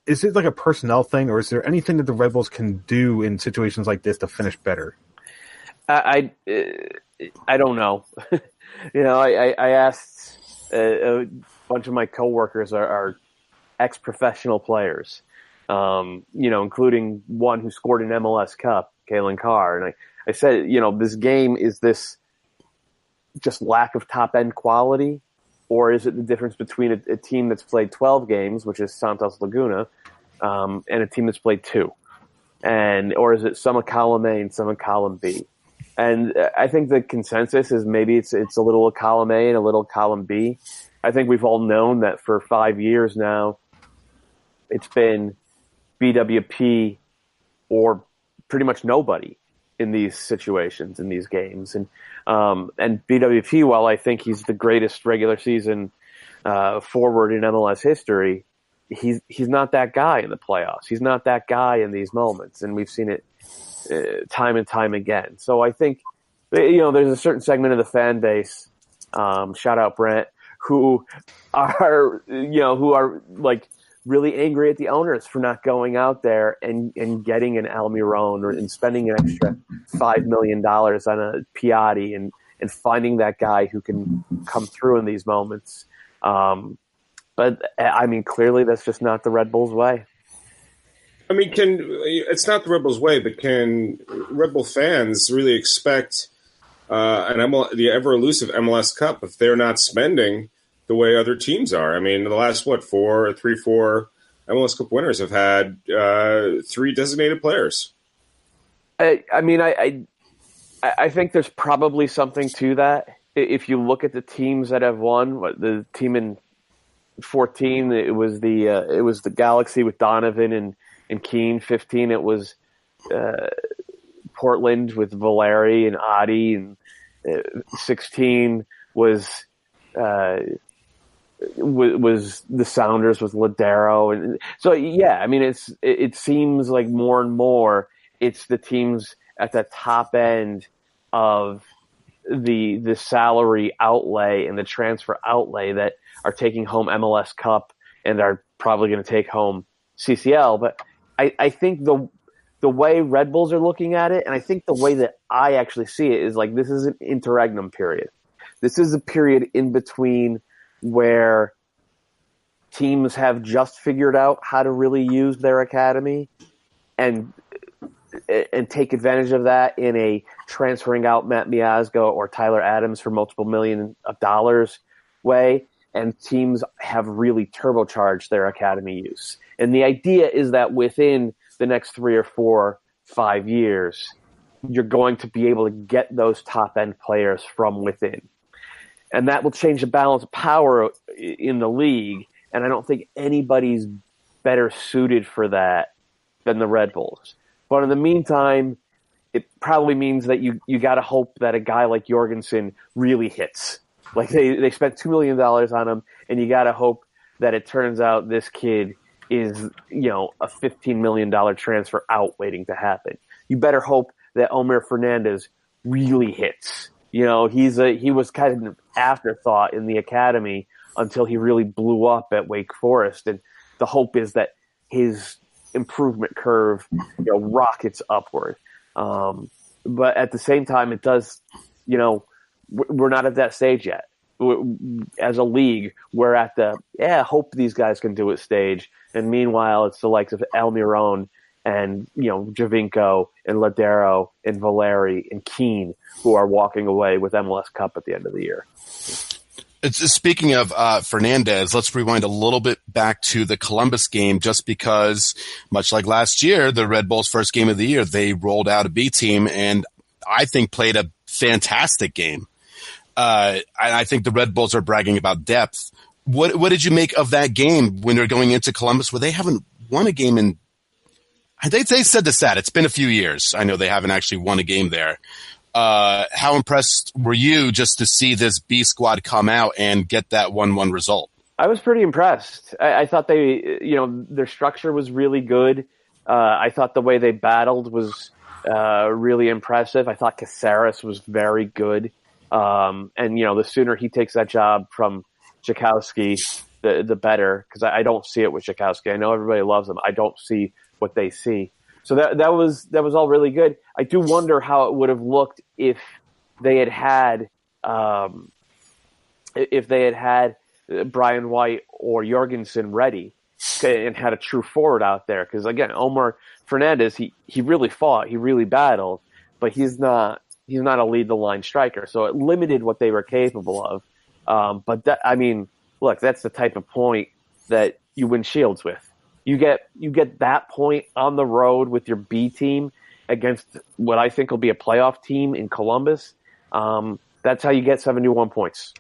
is it, like a personnel thing, or is there anything that the Red Bulls can do in situations like this to finish better? I don't know. I asked a bunch of my coworkers are ex-professional players, including one who scored an MLS Cup, Kalen Carr, and I said, this game, is this just lack of top-end quality, or is it the difference between a team that's played 12 games, which is Santos Laguna, and a team that's played 2? Or is it some of column A and some of column B? And I think the consensus is maybe it's a little of column A and a little column B. I think we've all known that for 5 years now, it's been BWP or pretty much nobody in these situations, in these games. And BWP, while I think he's the greatest regular season forward in MLS history, he's not that guy in the playoffs. He's not that guy in these moments, and we've seen it time and time again. So I think, there's a certain segment of the fan base, shout out Brent, who are like really angry at the owners for not going out there and getting an Almiron and spending an extra $5 million on a Piatti and finding that guy who can come through in these moments. But I mean, clearly that's just not the Red Bulls way. I mean, it's not the Red Bulls way, but can Red Bull fans really expect the ever elusive MLS Cup if they're not spending the way other teams are? I mean, the last 4 MLS Cup winners have had 3 designated players. I think there's probably something to that. If you look at the teams that have won, the team in 14, it was the Galaxy with Donovan and Keane. 15, it was Portland with Valeri and Adi, and 16 was the Sounders with Ladero, and so I mean, it seems like more and more it's the teams at the top end of the salary outlay and the transfer outlay that are taking home MLS Cup and are probably going to take home CCL. But I think the way Red Bulls are looking at it, and I think the way that I actually see it, is like, this is an interregnum period. This is a period in between where teams have just figured out how to really use their academy and take advantage of that in a transferring out Matt Miazga or Tyler Adams for multiple $millions way, and teams have really turbocharged their academy use. And the idea is that within the next 3 or 4, 5 years, you're going to be able to get those top-end players from within. And that will change the balance of power in the league, and I don't think anybody's better suited for that than the Red Bulls. But in the meantime, it probably means that you got to hope that a guy like Jorgensen really hits. Like they spent $2 million on him, and you got to hope that it turns out this kid is, a $15 million transfer out waiting to happen. You better hope that Omer Fernandez really hits. He was kind of an afterthought in the academy until he really blew up at Wake Forest. And the hope is that his improvement curve, rockets upward. But at the same time, it does, we're not at that stage yet. As a league, we're at the, hope these guys can do it stage. And meanwhile, it's the likes of Almiron and, Javinko and Ladero and Valeri and Keane who are walking away with MLS Cup at the end of the year. Speaking of Fernandez, let's rewind a little bit back to the Columbus game, just because, much like last year, the Red Bulls' first game of the year, they rolled out a B team and I think played a fantastic game. I think the Red Bulls are bragging about depth. What did you make of that game when they're going into Columbus, where they haven't won a game in? They said the stat. It's been a few years. I know they haven't actually won a game there. How impressed were you just to see this B squad come out and get that 1-1 result? I was pretty impressed. I thought their structure was really good. I thought the way they battled was really impressive. I thought Caceres was very good. And the sooner he takes that job from Tchaikovsky, the better, because I don't see it with Tchaikovsky. I know everybody loves him. I don't see what they see. So that was all really good. I do wonder how it would have looked if they had Brian White or Jorgensen ready and had a true forward out there. Because again, Omar Fernandez, he really fought, he really battled, but he's not a lead the line striker. So it limited what they were capable of. But look, that's the type of point that you win Shields with. You get that point on the road with your B team against what I think will be a playoff team in Columbus. That's how you get 71 points.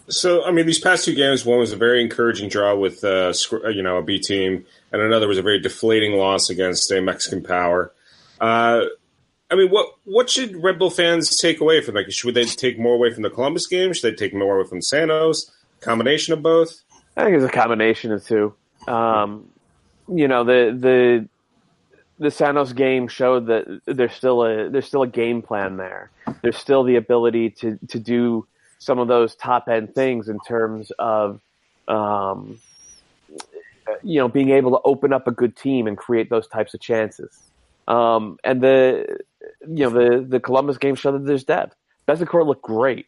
So, these past two games, one was a very encouraging draw with a B team, and another was a very deflating loss against a Mexican power. What should Red Bull fans take away from that? Should they take more away from the Columbus game? Should they take more away from Santos? Combination of both? I think it's a combination of two. The Santos game showed that there's still a game plan there. There's still the ability to do some of those top end things in terms of being able to open up a good team and create those types of chances. And the Columbus game showed that there's depth. Betancourt looked great.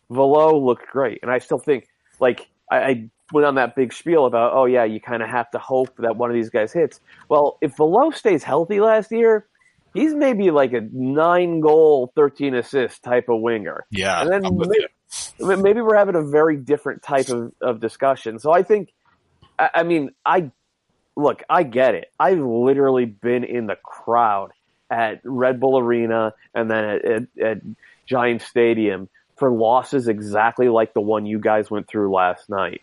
Velo looked great, and I still think I went on that big spiel about, you kind of have to hope that one of these guys hits. Well, if Velo stays healthy last year, he's maybe like a 9-goal, 13-assist type of winger. Yeah. And then maybe we're having a very different type of discussion. So I think, I get it. I've literally been in the crowd at Red Bull Arena and then at Giant Stadium for losses exactly like the one you guys went through last night.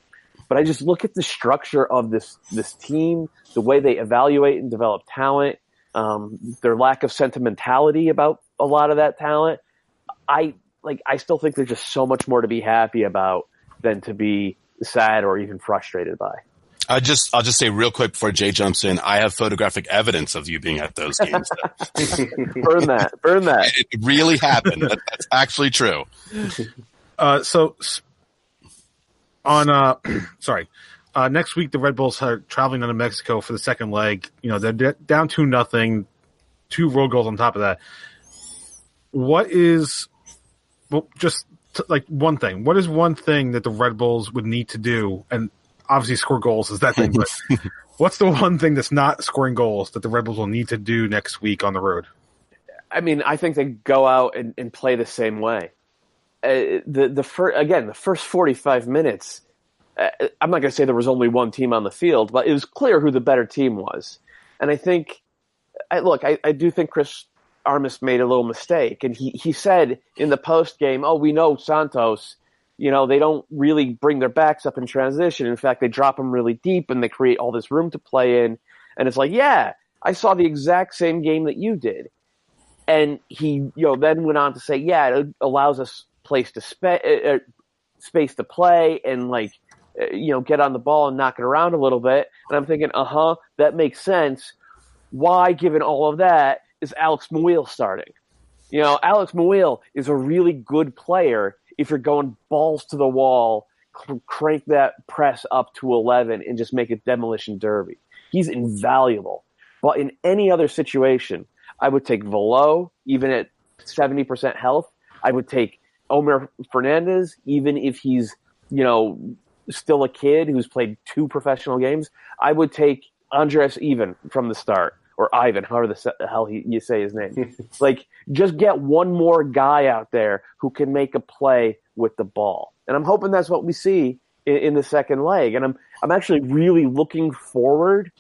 But I just look at the structure of this team, the way they evaluate and develop talent, their lack of sentimentality about a lot of that talent. I still think there's just so much more to be happy about than to be sad or even frustrated by. I'll just say real quick before Jay jumps in, I have photographic evidence of you being at those games. Burn that. It really happened. That's actually true. Next week the Red Bulls are traveling down to Mexico for the second leg. They're down 2-0, 2 road goals on top of that. What is one thing? What is one thing that the Red Bulls would need to do? And obviously score goals is that thing, but what's the one thing that's not scoring goals that the Red Bulls will need to do next week on the road? I think they go out and play the same way. The first 45 minutes, I'm not going to say there was only one team on the field, but it was clear who the better team was. And I think, I do think Chris Armas made a little mistake. And he said in the post game, we know Santos, they don't really bring their backs up in transition. In fact, they drop them really deep and they create all this room to play in. And it's like, I saw the exact same game that you did. And he, then went on to say, it allows us space to play, and get on the ball and knock it around a little bit. And I'm thinking, that makes sense. Why, given all of that, is Alex Mouille starting? Alex Mouille is a really good player if you're going balls to the wall, crank that press up to 11 and just make it demolition derby. He's invaluable. But in any other situation, I would take Velo, even at 70% health. I would take Omer Fernandez, even if he's, still a kid who's played 2 professional games. I would take Andres even from the start, or Ivan, however the hell you say his name. Just get one more guy out there who can make a play with the ball. And I'm hoping that's what we see in the second leg. And I'm actually really looking forward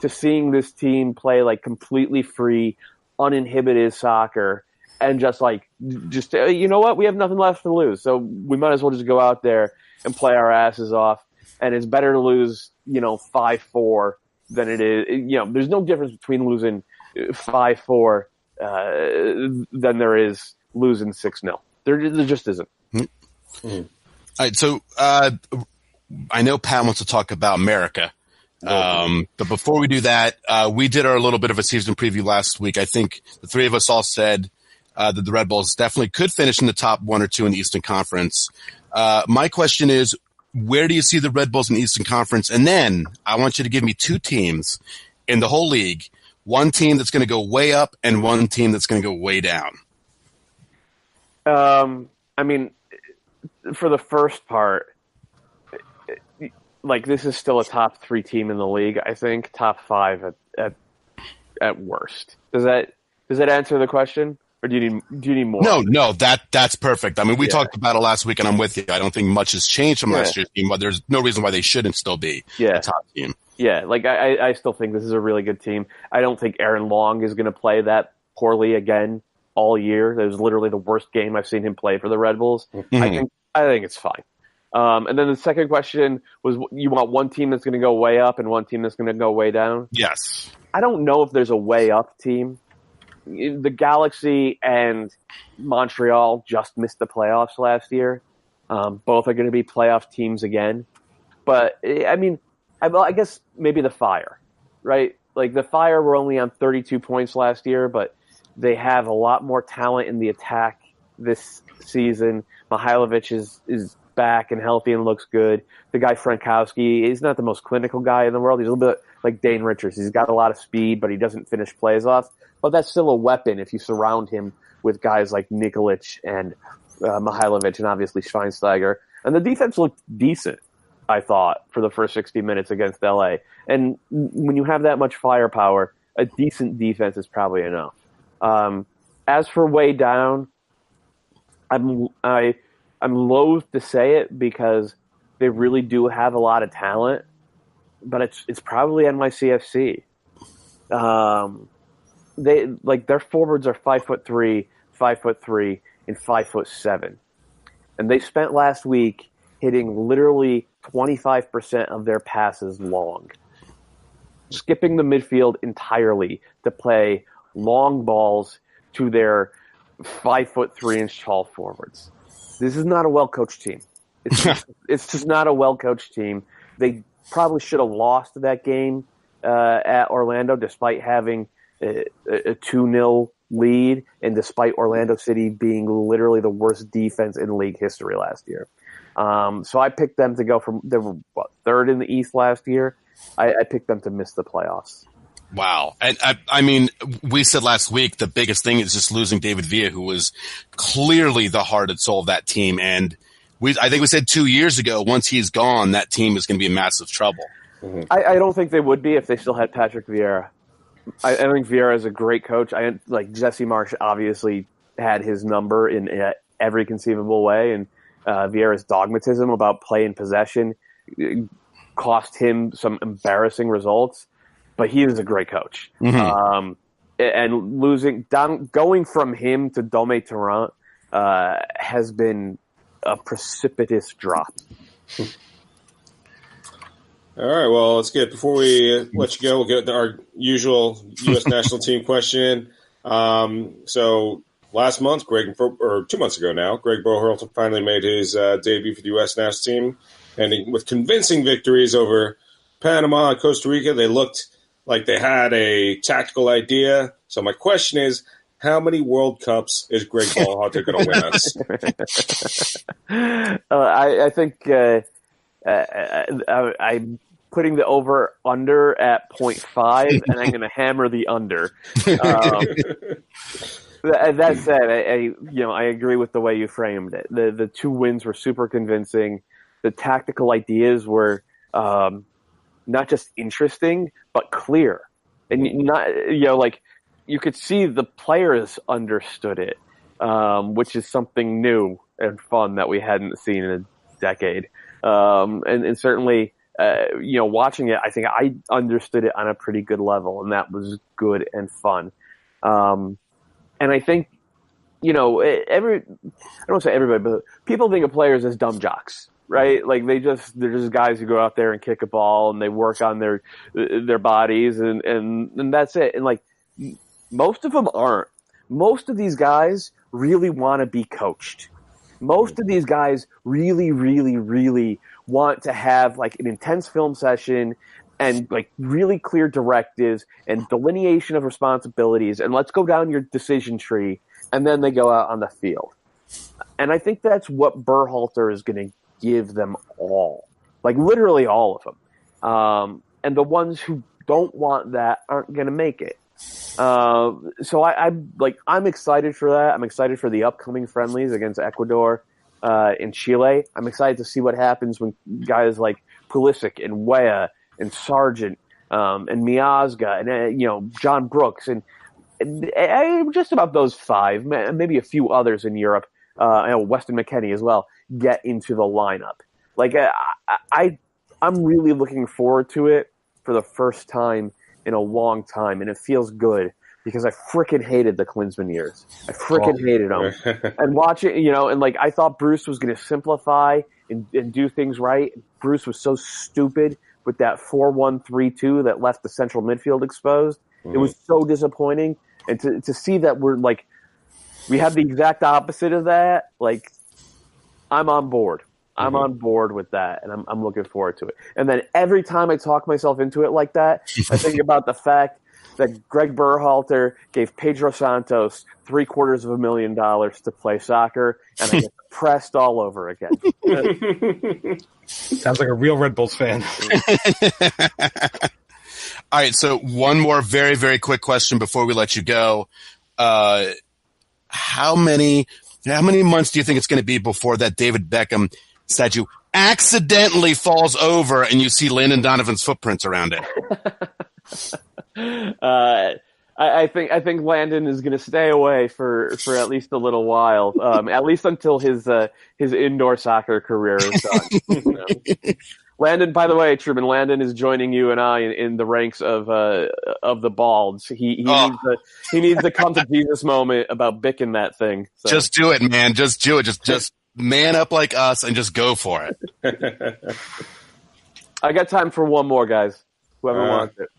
to seeing this team play completely free, uninhibited soccer, and just you know what, we have nothing left to lose, so we might as well just go out there and play our asses off. And it's better to lose 5-4 than it is. There's no difference between losing 5-4 than there is losing 6-0. There just isn't. Mm-hmm. All right, so I know Pat wants to talk about America. But before we do that, we did our little bit of a season preview last week. I think the 3 of us all said that the Red Bulls definitely could finish in the top 1 or 2 in the Eastern Conference. My question is, where do you see the Red Bulls in the Eastern Conference? And then I want you to give me 2 teams in the whole league, one team that's going to go way up and one team that's going to go way down. For the first part, this is still a top 3 team in the league. I think top 5 at worst. Does that answer the question, or do you need more? No, that's perfect. We talked about it last week, and I'm with you. I don't think much has changed from last year's team, but there's no reason why they shouldn't still be a top team. Yeah, I still think this is a really good team. I don't think Aaron Long is going to play that poorly again all year. That was literally the worst game I've seen him play for the Red Bulls. Mm-hmm. I think it's fine. And then the second question was, you want one team that's going to go way up and one team that's going to go way down? Yes. I don't know if there's a way up team. The Galaxy and Montreal just missed the playoffs last year. Both are going to be playoff teams again. But, I guess maybe the Fire, right? The Fire were only on 32 points last year, but they have a lot more talent in the attack this season. Mihailovic is back and healthy and looks good. The guy Frankowski, he's not the most clinical guy in the world. He's a little bit like Dane Richards. He's got a lot of speed, but he doesn't finish plays off. But that's still a weapon if you surround him with guys like Nikolic and Mihailovic and obviously Schweinsteiger. And the defense looked decent, I thought, for the first 60 minutes against LA. And when you have that much firepower, a decent defense is probably enough. As for way down, I'm loath to say it because they really do have a lot of talent, but it's probably NYCFC. Their forwards are 5'3", 5'3", and 5'7", and they spent last week hitting literally 25% of their passes long, skipping the midfield entirely to play long balls to their 5'3" tall forwards. This is not a well-coached team. It's just not a well-coached team. They probably should have lost that game at Orlando despite having a 2-0 lead and despite Orlando City being literally the worst defense in league history last year. So I picked them to go from, they were third in the East last year. I picked them to miss the playoffs. Wow. And we said last week the biggest thing is just losing David Villa, who was clearly the heart and soul of that team. And I think we said 2 years ago, once he's gone, that team is going to be in massive trouble. Mm-hmm. I don't think they would be if they still had Patrick Vieira. I think Vieira is a great coach. Jesse Marsch obviously had his number in every conceivable way, and Vieira's dogmatism about play and possession cost him some embarrassing results. But he is a great coach. Mm-hmm. And going from him to Dome Tarrant has been a precipitous drop. All right, well, let's get, before we let you go, we'll get our usual U.S. national team question. So last month, 2 months ago now, Greg Berhalter finally made his debut for the U.S. national team, and with convincing victories over Panama and Costa Rica. They looked like they had a tactical idea. So my question is, how many World Cups is Greg Berhalter going to win us? I think I'm putting the over-under at 0.5, and I'm going to hammer the under. That said, I agree with the way you framed it. The 2 wins were super convincing. The tactical ideas were not just interesting, but clear. And not, you could see the players understood it, which is something new and fun that we hadn't seen in a decade. And certainly, watching it, I think I understood it on a pretty good level, and that was good and fun. And I think, I don't say everybody, but people think of players as dumb jocks, right? Like they're just guys who go out there and kick a ball and they work on their bodies and that's it. And like most of them aren't. Most of these guys really want to be coached. Most of these guys really, really, really want to have like an intense film session and like really clear directives and delineation of responsibilities, and let's go down your decision tree, and then they go out on the field. And I think that's what Berhalter is going to give them all, like literally all of them. And the ones who don't want that aren't going to make it. So I'm excited for that. I'm excited for the upcoming friendlies against Ecuador and Chile. I'm excited to see what happens when guys like Pulisic and Weah and Sargent and Miazga and John Brooks and just about those 5, maybe a few others in Europe, Weston McKennie as well, get into the lineup. Like I'm really looking forward to it for the first time in a long time, and it feels good because I freaking hated the Klinsmann years. I freaking hated them. And watching, and like I thought Bruce was going to simplify and do things right. Bruce was so stupid with that 4-1-3-2 that left the central midfield exposed. Mm-hmm. It was so disappointing. And to see that we have the exact opposite of that, like I'm on board. I'm on board with that, and I'm looking forward to it. And then every time I talk myself into it like that, I think about the fact that Greg Berhalter gave Pedro Santos $750,000 to play soccer, and I get depressed all over again. Sounds like a real Red Bulls fan. All right, so one more very, very quick question before we let you go. How many months do you think it's going to be before that David Beckham statue accidentally falls over and you see Landon Donovan's footprints around it? I think Landon is going to stay away for at least a little while, at least until his indoor soccer career is done. Landon, by the way, Truman, Landon is joining you and I in the ranks of the balds. He needs the come to Jesus moment about bicking that thing. So. Just do it, man. Just do it. Just man up like us and just go for it. I got time for one more, guys. Whoever wants it.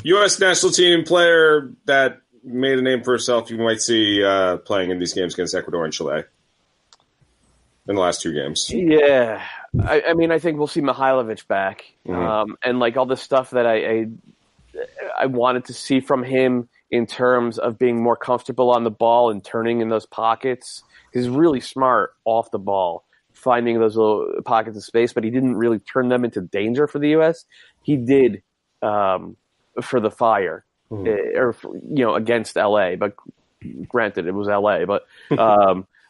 U.S. national team player that made a name for herself you might see playing in these games against Ecuador and Chile in the last 2 games. Yeah. I mean, I think we'll see Mihailovic back. Mm-hmm. And like all the stuff that I wanted to see from him in terms of being more comfortable on the ball and turning in those pockets. He's really smart off the ball, finding those little pockets of space, but he didn't really turn them into danger for the U.S. He did for the Fire, against L.A., but granted, it was L.A., but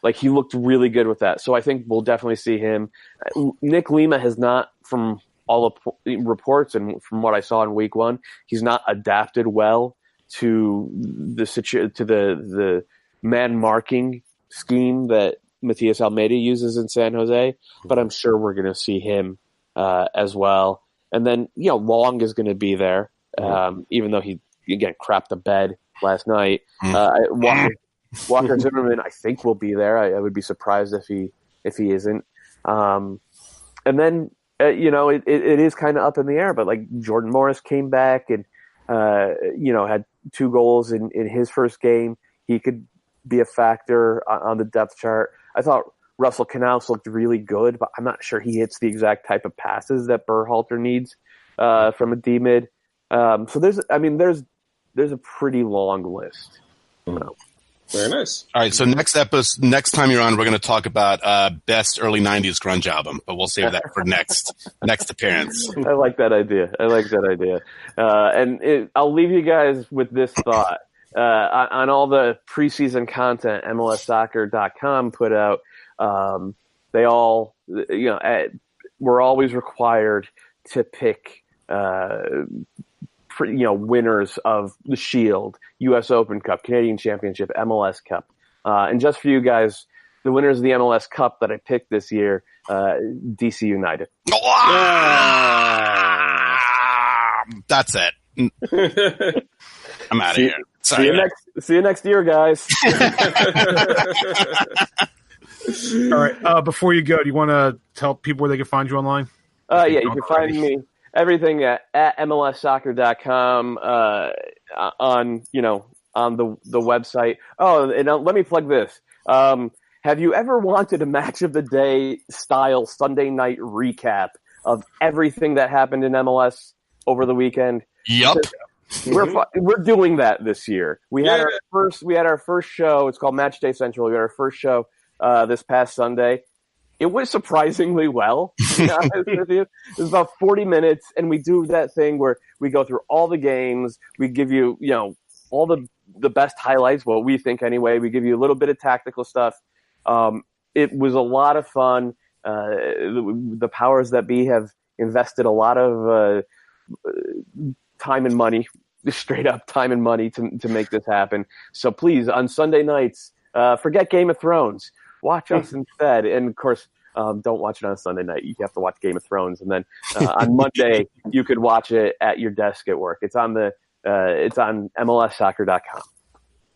like he looked really good with that. So I think we'll definitely see him. Nick Lima has not, from all the reports and from what I saw in week 1, he's not adapted well to the man marking scheme that Matias Almeida uses in San Jose, but I'm sure we're going to see him as well. And then, Long is going to be there, even though he, again, crapped the bed last night. Walker Zimmerman, I think, will be there. I would be surprised if he isn't. And then, it is kind of up in the air, but like Jordan Morris came back, and had 2 goals in his first game. He could be a factor on the depth chart. I thought Russell Knauss looked really good, but I'm not sure he hits the exact type of passes that Berhalter needs from a D-mid. So there's a pretty long list. Very nice. All right, so next time you're on, we're going to talk about best early '90s grunge album, but we'll save that for next appearance. I like that idea. And I'll leave you guys with this thought. On all the preseason content MLSsoccer.com put out, they all, we're always required to pick winners of the Shield, U.S. Open Cup, Canadian Championship, MLS Cup. And just for you guys, the winners of the MLS Cup that I picked this year, DC United. That's it. I'm out of here. Sorry, see you next year, guys. All right. Before you go, do you want to tell people where they can find you online? You can find me everything at MLSsoccer.com on the website. Oh, and let me plug this. Have you ever wanted a match of the day style Sunday night recap of everything that happened in MLS over the weekend? Yep. We're doing that this year. We had our first show. It's called Match Day Central. We had our first show this past Sunday. It went surprisingly well. To be honest with you. It was about 40 minutes, and we do that thing where we go through all the games. We give you, all the best highlights, what we think anyway. We give you a little bit of tactical stuff. It was a lot of fun. The powers that be have invested a lot of time and money, straight up time and money to make this happen. So please, on Sunday nights, forget Game of Thrones. Watch us instead. And of course, don't watch it on Sunday night. You have to watch Game of Thrones. And then on Monday, you could watch it at your desk at work. It's on MLSsoccer.com.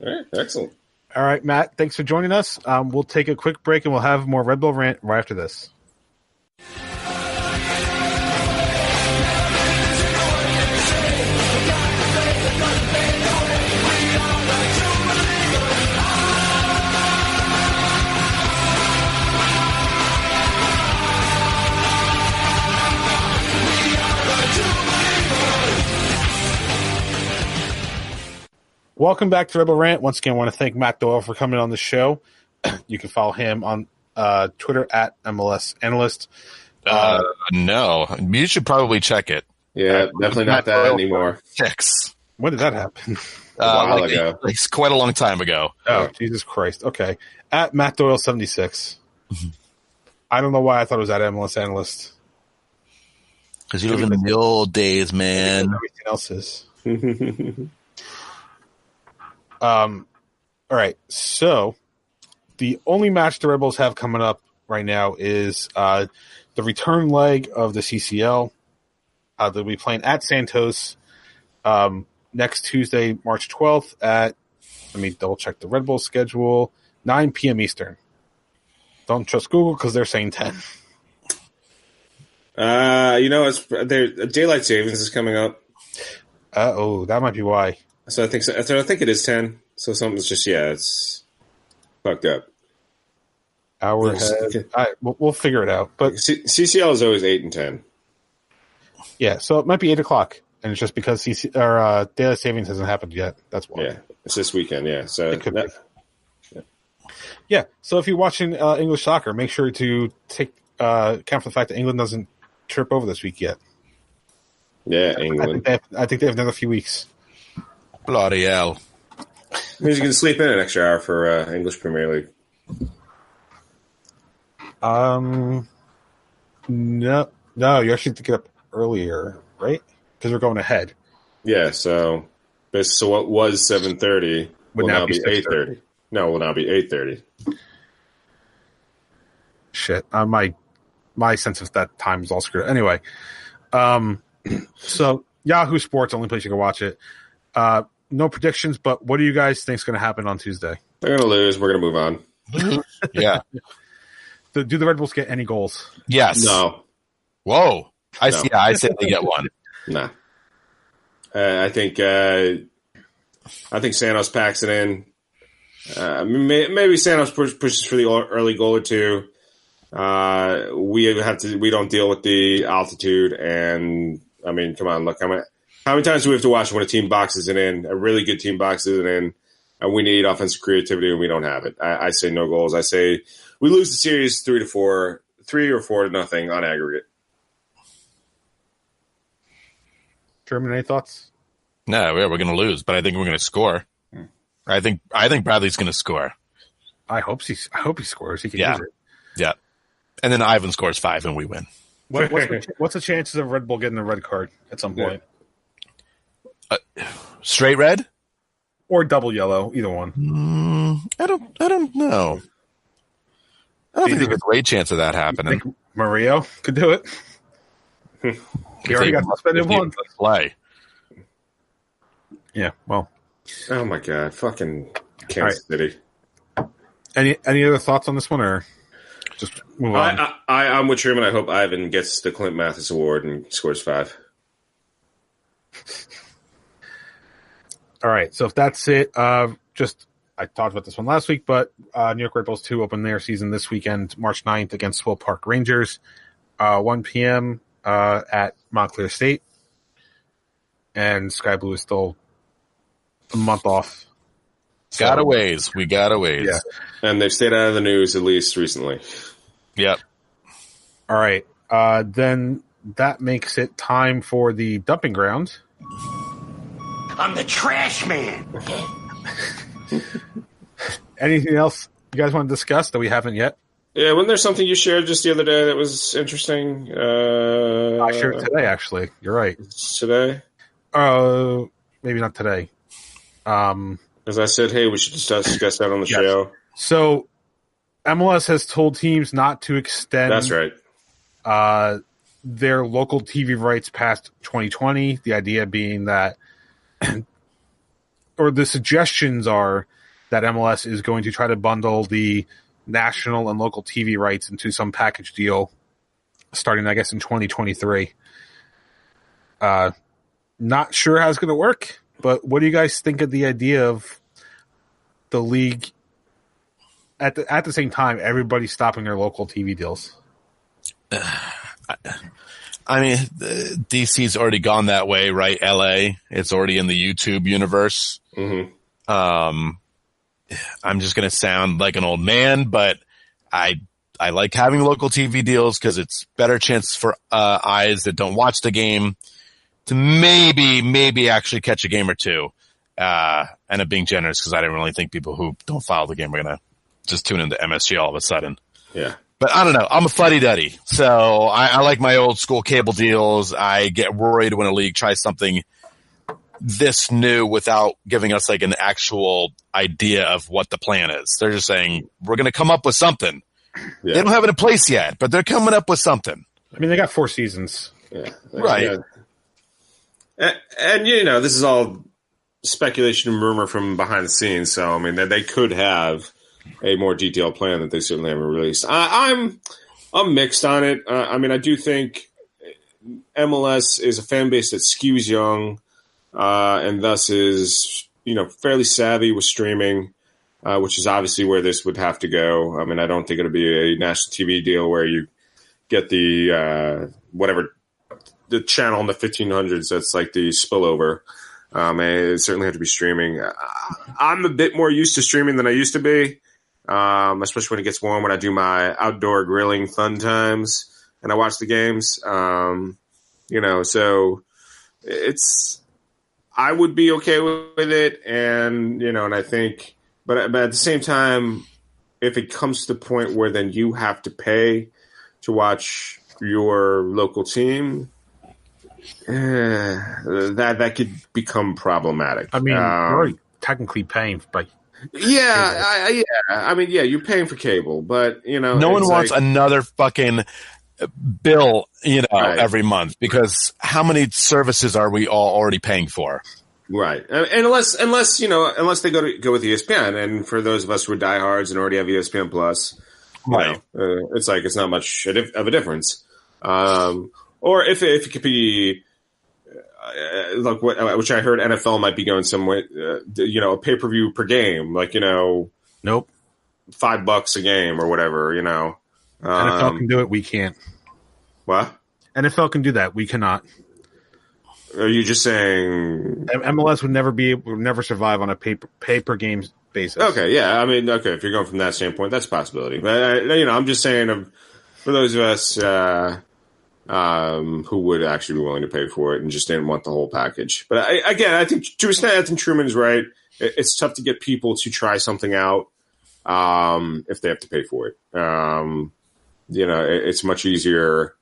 All right. Excellent. All right, Matt, thanks for joining us. We'll take a quick break and we'll have more Red Bull Rant right after this. Welcome back to Red Bull Rant. Once again, I want to thank Matt Doyle for coming on the show. You can follow him on Twitter at MLS Analyst. No, you should probably check it. Yeah, definitely not that anymore. 6. When did that happen? A while ago. It's quite a long time ago. Oh, Jesus Christ. Okay. At Matt Doyle 76. I don't know why I thought it was at MLS Analyst. Because you live in the old days, man. Everything else is. All right. So the only match the Red Bulls have coming up right now is the return leg of the CCL. They'll be playing at Santos next Tuesday, March 12th at, let me double check the Red Bull schedule, 9 p.m. Eastern. Don't trust Google because they're saying 10. It's daylight savings is coming up. That might be why. So I think it is 10. So something's just it's fucked up. Hour ahead. All right, we'll figure it out. But CCL is always 8 and 10. Yeah, so it might be 8 o'clock, and it's just because daylight savings hasn't happened yet. That's why. Yeah, it's this weekend. Yeah, so it could be. Yeah. So if you're watching English soccer, make sure to take account for the fact that England doesn't trip over this week yet. Yeah, England. I think they have another few weeks. Bloody hell. Means you can sleep in an extra hour for English Premier League. No, you actually have to get up earlier, right? Because we're going ahead. Yeah, so what was 7:30 will now be 8:30. No, will now be 8:30. Shit, my sense of that time is all screwed up. Anyway, so Yahoo Sports, only place you can watch it. No predictions, but what do you guys think is going to happen on Tuesday? They're going to lose. We're going to move on. Yeah. Do the Red Bulls get any goals? Yes. No. Whoa. I say they get one. Nah. I think Santos packs it in. Maybe Santos pushes for the early goal or two. We don't deal with the altitude, and I mean, come on, look, how many times do we have to watch when a team boxes it in, a really good team boxes it in, and we need offensive creativity, and we don't have it. I say no goals. I say we lose the series 3 or 4-0 on aggregate. Sherman, any thoughts? No, we're going to lose, but I think we're going to score. I think Bradley's going to score. I hope he scores. He can Yeah. use it. Yeah. And then Ivan scores 5 and we win. What's the chances of Red Bull getting a red card at some point? Straight red? Or double yellow, either one. I don't know. I don't think there's a great chance of that happening. Think Mario could do it. He already got suspended once. Play. Yeah, well. Oh my god, fucking Kansas City. Any other thoughts on this one, or just move on? I'm with Truman. I hope Ivan gets the Clint Mathis Award and scores 5. All right, so if that's it, I talked about this one last week, but New York Red Bulls 2 open their season this weekend, March 9th against Swope Park Rangers, 1 p.m. At Montclair State. And Sky Blue is still a month off. We got a ways. Yeah. And they've stayed out of the news at least recently. Yep. All right. Then that makes it time for the dumping ground. I'm the trash man. Anything else you guys want to discuss that we haven't yet? Yeah, wasn't there something you shared just the other day that was interesting? I shared it today, actually. You're right. Today? Maybe not today. As I said, hey, we should discuss that on the show. So MLS has told teams not to extend. That's right. Their local TV rights past 2020. The idea being that, or the suggestions are that MLS is going to try to bundle the national and local TV rights into some package deal starting, I guess, in 2023. Not sure how it's going to work, but what do you guys think of the idea of the league at the same time, everybody stopping their local TV deals? I mean, DC's already gone that way, right? LA, it's already in the YouTube universe. Mm-hmm. I'm just going to sound like an old man, but I like having local TV deals because it's better chance for eyes that don't watch the game to maybe actually catch a game or two. End up being generous because I didn't really think people who don't follow the game are going to just tune into MSG all of a sudden. Yeah. But I don't know. I'm a fuddy-duddy. So I like my old school cable deals. I get worried when a league tries something this new without giving us like an actual idea of what the plan is. They're just saying, we're going to come up with something. Yeah. They don't have it in place yet, but they're coming up with something. I mean, they got 4 seasons. Yeah. Right. Yeah. And, you know, this is all speculation and rumor from behind the scenes. So, I mean, they could have a more detailed plan that they certainly haven't released. I'm mixed on it. I mean, I do think MLS is a fan base that skews young, and thus is, you know, fairly savvy with streaming, which is obviously where this would have to go. I mean, I don't think it'll be a national TV deal where you get the whatever the channel in the 1500s that's like the spillover. It certainly had to be streaming. I'm a bit more used to streaming than I used to be, especially when it gets warm, when I do my outdoor grilling fun times and I watch the games. You know, so I would be okay with it. And, you know, and I think, but at the same time, if it comes to the point where then you have to pay to watch your local team, that could become problematic. I mean, you're already technically paying by. Yeah, I mean, yeah, you're paying for cable, but you know, no one wants another fucking bill, you know, right, every month, because how many services are we all already paying for? Right, and unless you know, unless they go with ESPN, and for those of us who are diehards and already have ESPN Plus, right, it's like it's not much of a difference. Or if it could be look, which I heard NFL might be going some way, a pay-per-view per game, like, Nope. $5 a game or whatever, NFL can do it. We can't. What? NFL can do that. We cannot. Are you just saying MLS would never survive on a pay per game basis? Okay, yeah. I mean, okay, if you're going from that standpoint, that's a possibility. But I'm just saying, for those of us who would actually be willing to pay for it and just didn't want the whole package. But I think to an extent, I think Truman is right. It's tough to get people to try something out if they have to pay for it. It's much easier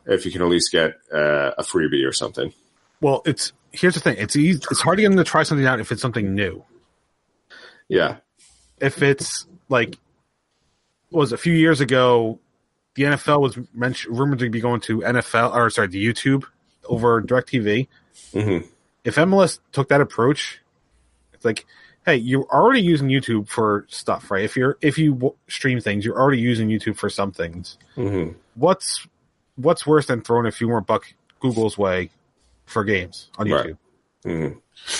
if you can at least get a freebie or something. Well, here's the thing. It's easy. It's hard to get them to try something out if it's something new. Yeah. If it's like, a few years ago, the NFL was rumored to be going to the YouTube over DirecTV. Mm-hmm. If MLS took that approach, it's like, hey, you're already using YouTube for stuff, right? If you stream things, you're already using YouTube for some things. Mm-hmm. What's worse than throwing a few more buck Google's way for games on YouTube? Right. Mm-hmm.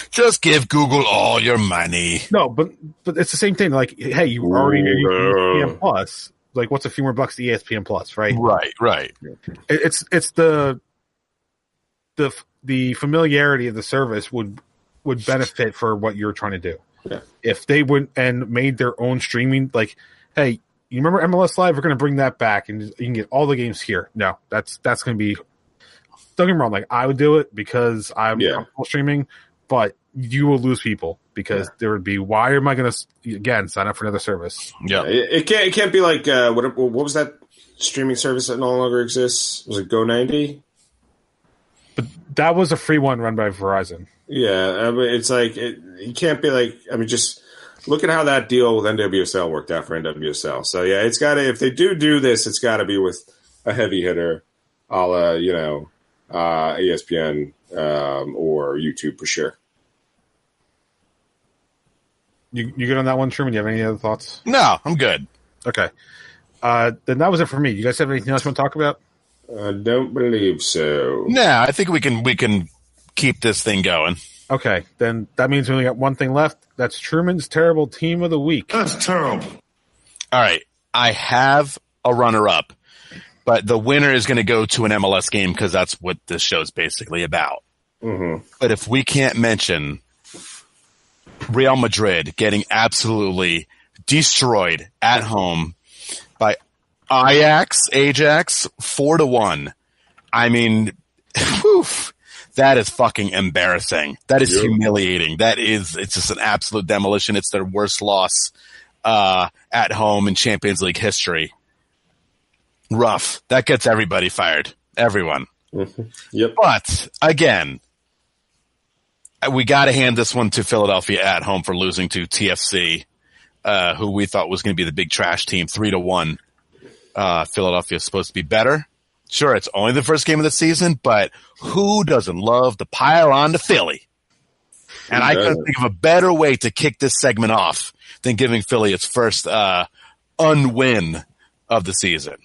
Just give Google all your money. No, but it's the same thing. Like, hey, you already using ESPN Plus. Like, what's a few more bucks to ESPN Plus, right? Right. It's the familiarity of the service would benefit for what you're trying to do. Yeah. If they went and made their own streaming, like, hey, you remember MLS Live? We're going to bring that back, and you can get all the games here. No, that's going to be. Don't get me wrong. Like, I would do it because I'm comfortable streaming, but you will lose people because there would be. Why am I going to again sign up for another service? Yeah, it can't be like what was that streaming service that no longer exists? Was it Go90? But that was a free one run by Verizon. Yeah, I mean, it's like you can't be like. I mean, just look at how that deal with NWSL worked out for NWSL. So yeah, it's got to. If they do this, it's got to be with a heavy hitter, a la ESPN or YouTube for sure. You good on that one, Truman? Do you have any other thoughts? No, I'm good. Okay. Then that was it for me. You guys have anything else you want to talk about? I don't believe so. Nah, I think we can keep this thing going. Okay, then that means we only got one thing left. That's Truman's Terrible Team of the Week. That's terrible. All right. I have a runner-up, but the winner is going to go to an MLS game because that's what this show's basically about. Mm-hmm. But if we can't mention Real Madrid getting absolutely destroyed at home by Ajax 4-1. I mean, that is fucking embarrassing. That is humiliating. It's just an absolute demolition. It's their worst loss at home in Champions League history. Rough. That gets everybody fired. Everyone. Mm-hmm. Yep. But again, we got to hand this one to Philadelphia at home for losing to TFC, who we thought was going to be the big trash team, 3-1. Philadelphia is supposed to be better. Sure, it's only the first game of the season, but who doesn't love to pile on to Philly? And I couldn't think of a better way to kick this segment off than giving Philly its first unwin of the season.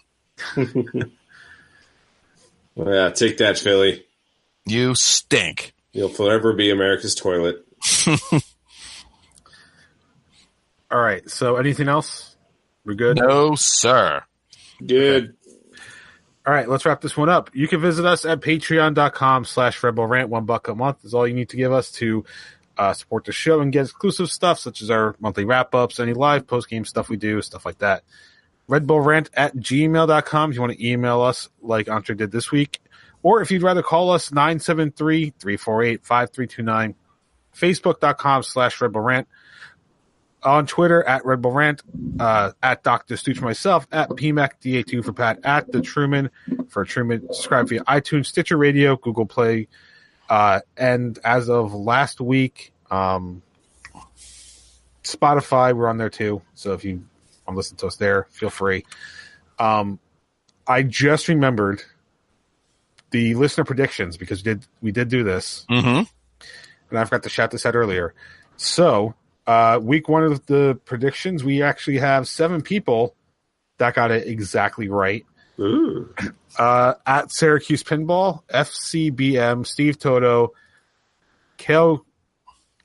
Yeah, take that, Philly. You stink. You'll forever be America's toilet. All right, so anything else? We're good? No, sir. Good. Okay. All right, let's wrap this one up. You can visit us at patreon.com/Red Bull Rant. $1 a month is all you need to give us to support the show and get exclusive stuff, such as our monthly wrap-ups, any live post-game stuff we do, stuff like that. Red Bull Rant at gmail.com if you want to email us like Andre did this week. Or if you'd rather call us, 973-348-5329. Facebook.com/Red Bull Rant. On Twitter, at Red Bull Rant, at Dr. Stooch myself, at PMACDA2 for Pat, at The Truman for Truman. Subscribe via iTunes, Stitcher Radio, Google Play, and as of last week, Spotify, we're on there too. So if you want to listen to us there, feel free. I just remembered the listener predictions because we did do this. Mm-hmm. And I forgot to shout this out earlier. So, week one of the predictions, we actually have 7 people that got it exactly right. Ooh. At Syracuse Pinball, FCBM, Steve Toto, Kale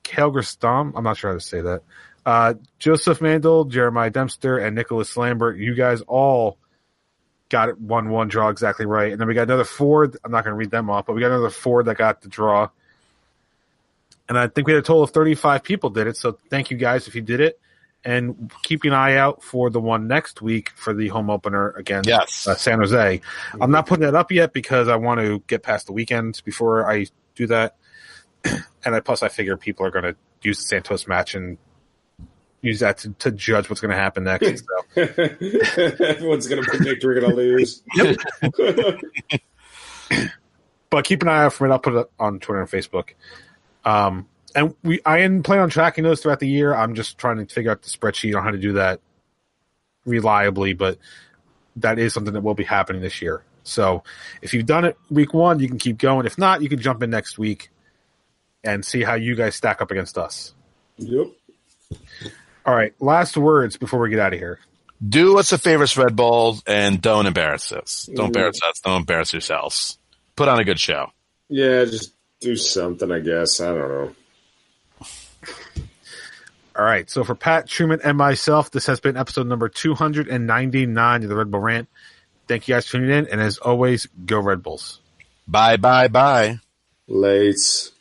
Gristom, I'm not sure how to say that. Joseph Mandel, Jeremiah Dempster, and Nicholas Lambert. You guys all got it 1-1 draw exactly right. And then we got another 4. I'm not going to read them off, but we got another 4 that got the draw. And I think we had a total of 35 people did it. So thank you guys if you did it. And keep an eye out for the one next week for the home opener against San Jose. I'm not putting that up yet because I want to get past the weekend before I do that. And plus I figure people are going to use the Santos match and use that to judge what's going to happen next. So. Everyone's going to predict we're going to lose. Yep. But keep an eye out for it. I'll put it on Twitter and Facebook. And I didn't plan on tracking those throughout the year. I'm just trying to figure out the spreadsheet on how to do that reliably, but that is something that will be happening this year. So if you've done it week 1, you can keep going. If not, you can jump in next week and see how you guys stack up against us. Yep. All right, last words before we get out of here. Do us a favor, Red Bull, and don't embarrass us. Don't embarrass us. Don't embarrass yourselves. Put on a good show. Yeah, just do something, I guess. I don't know. All right, so for Pat, Truman, and myself, this has been episode number 299 of the Red Bull Rant. Thank you guys for tuning in, and as always, go Red Bulls. Bye, bye, bye. Lates.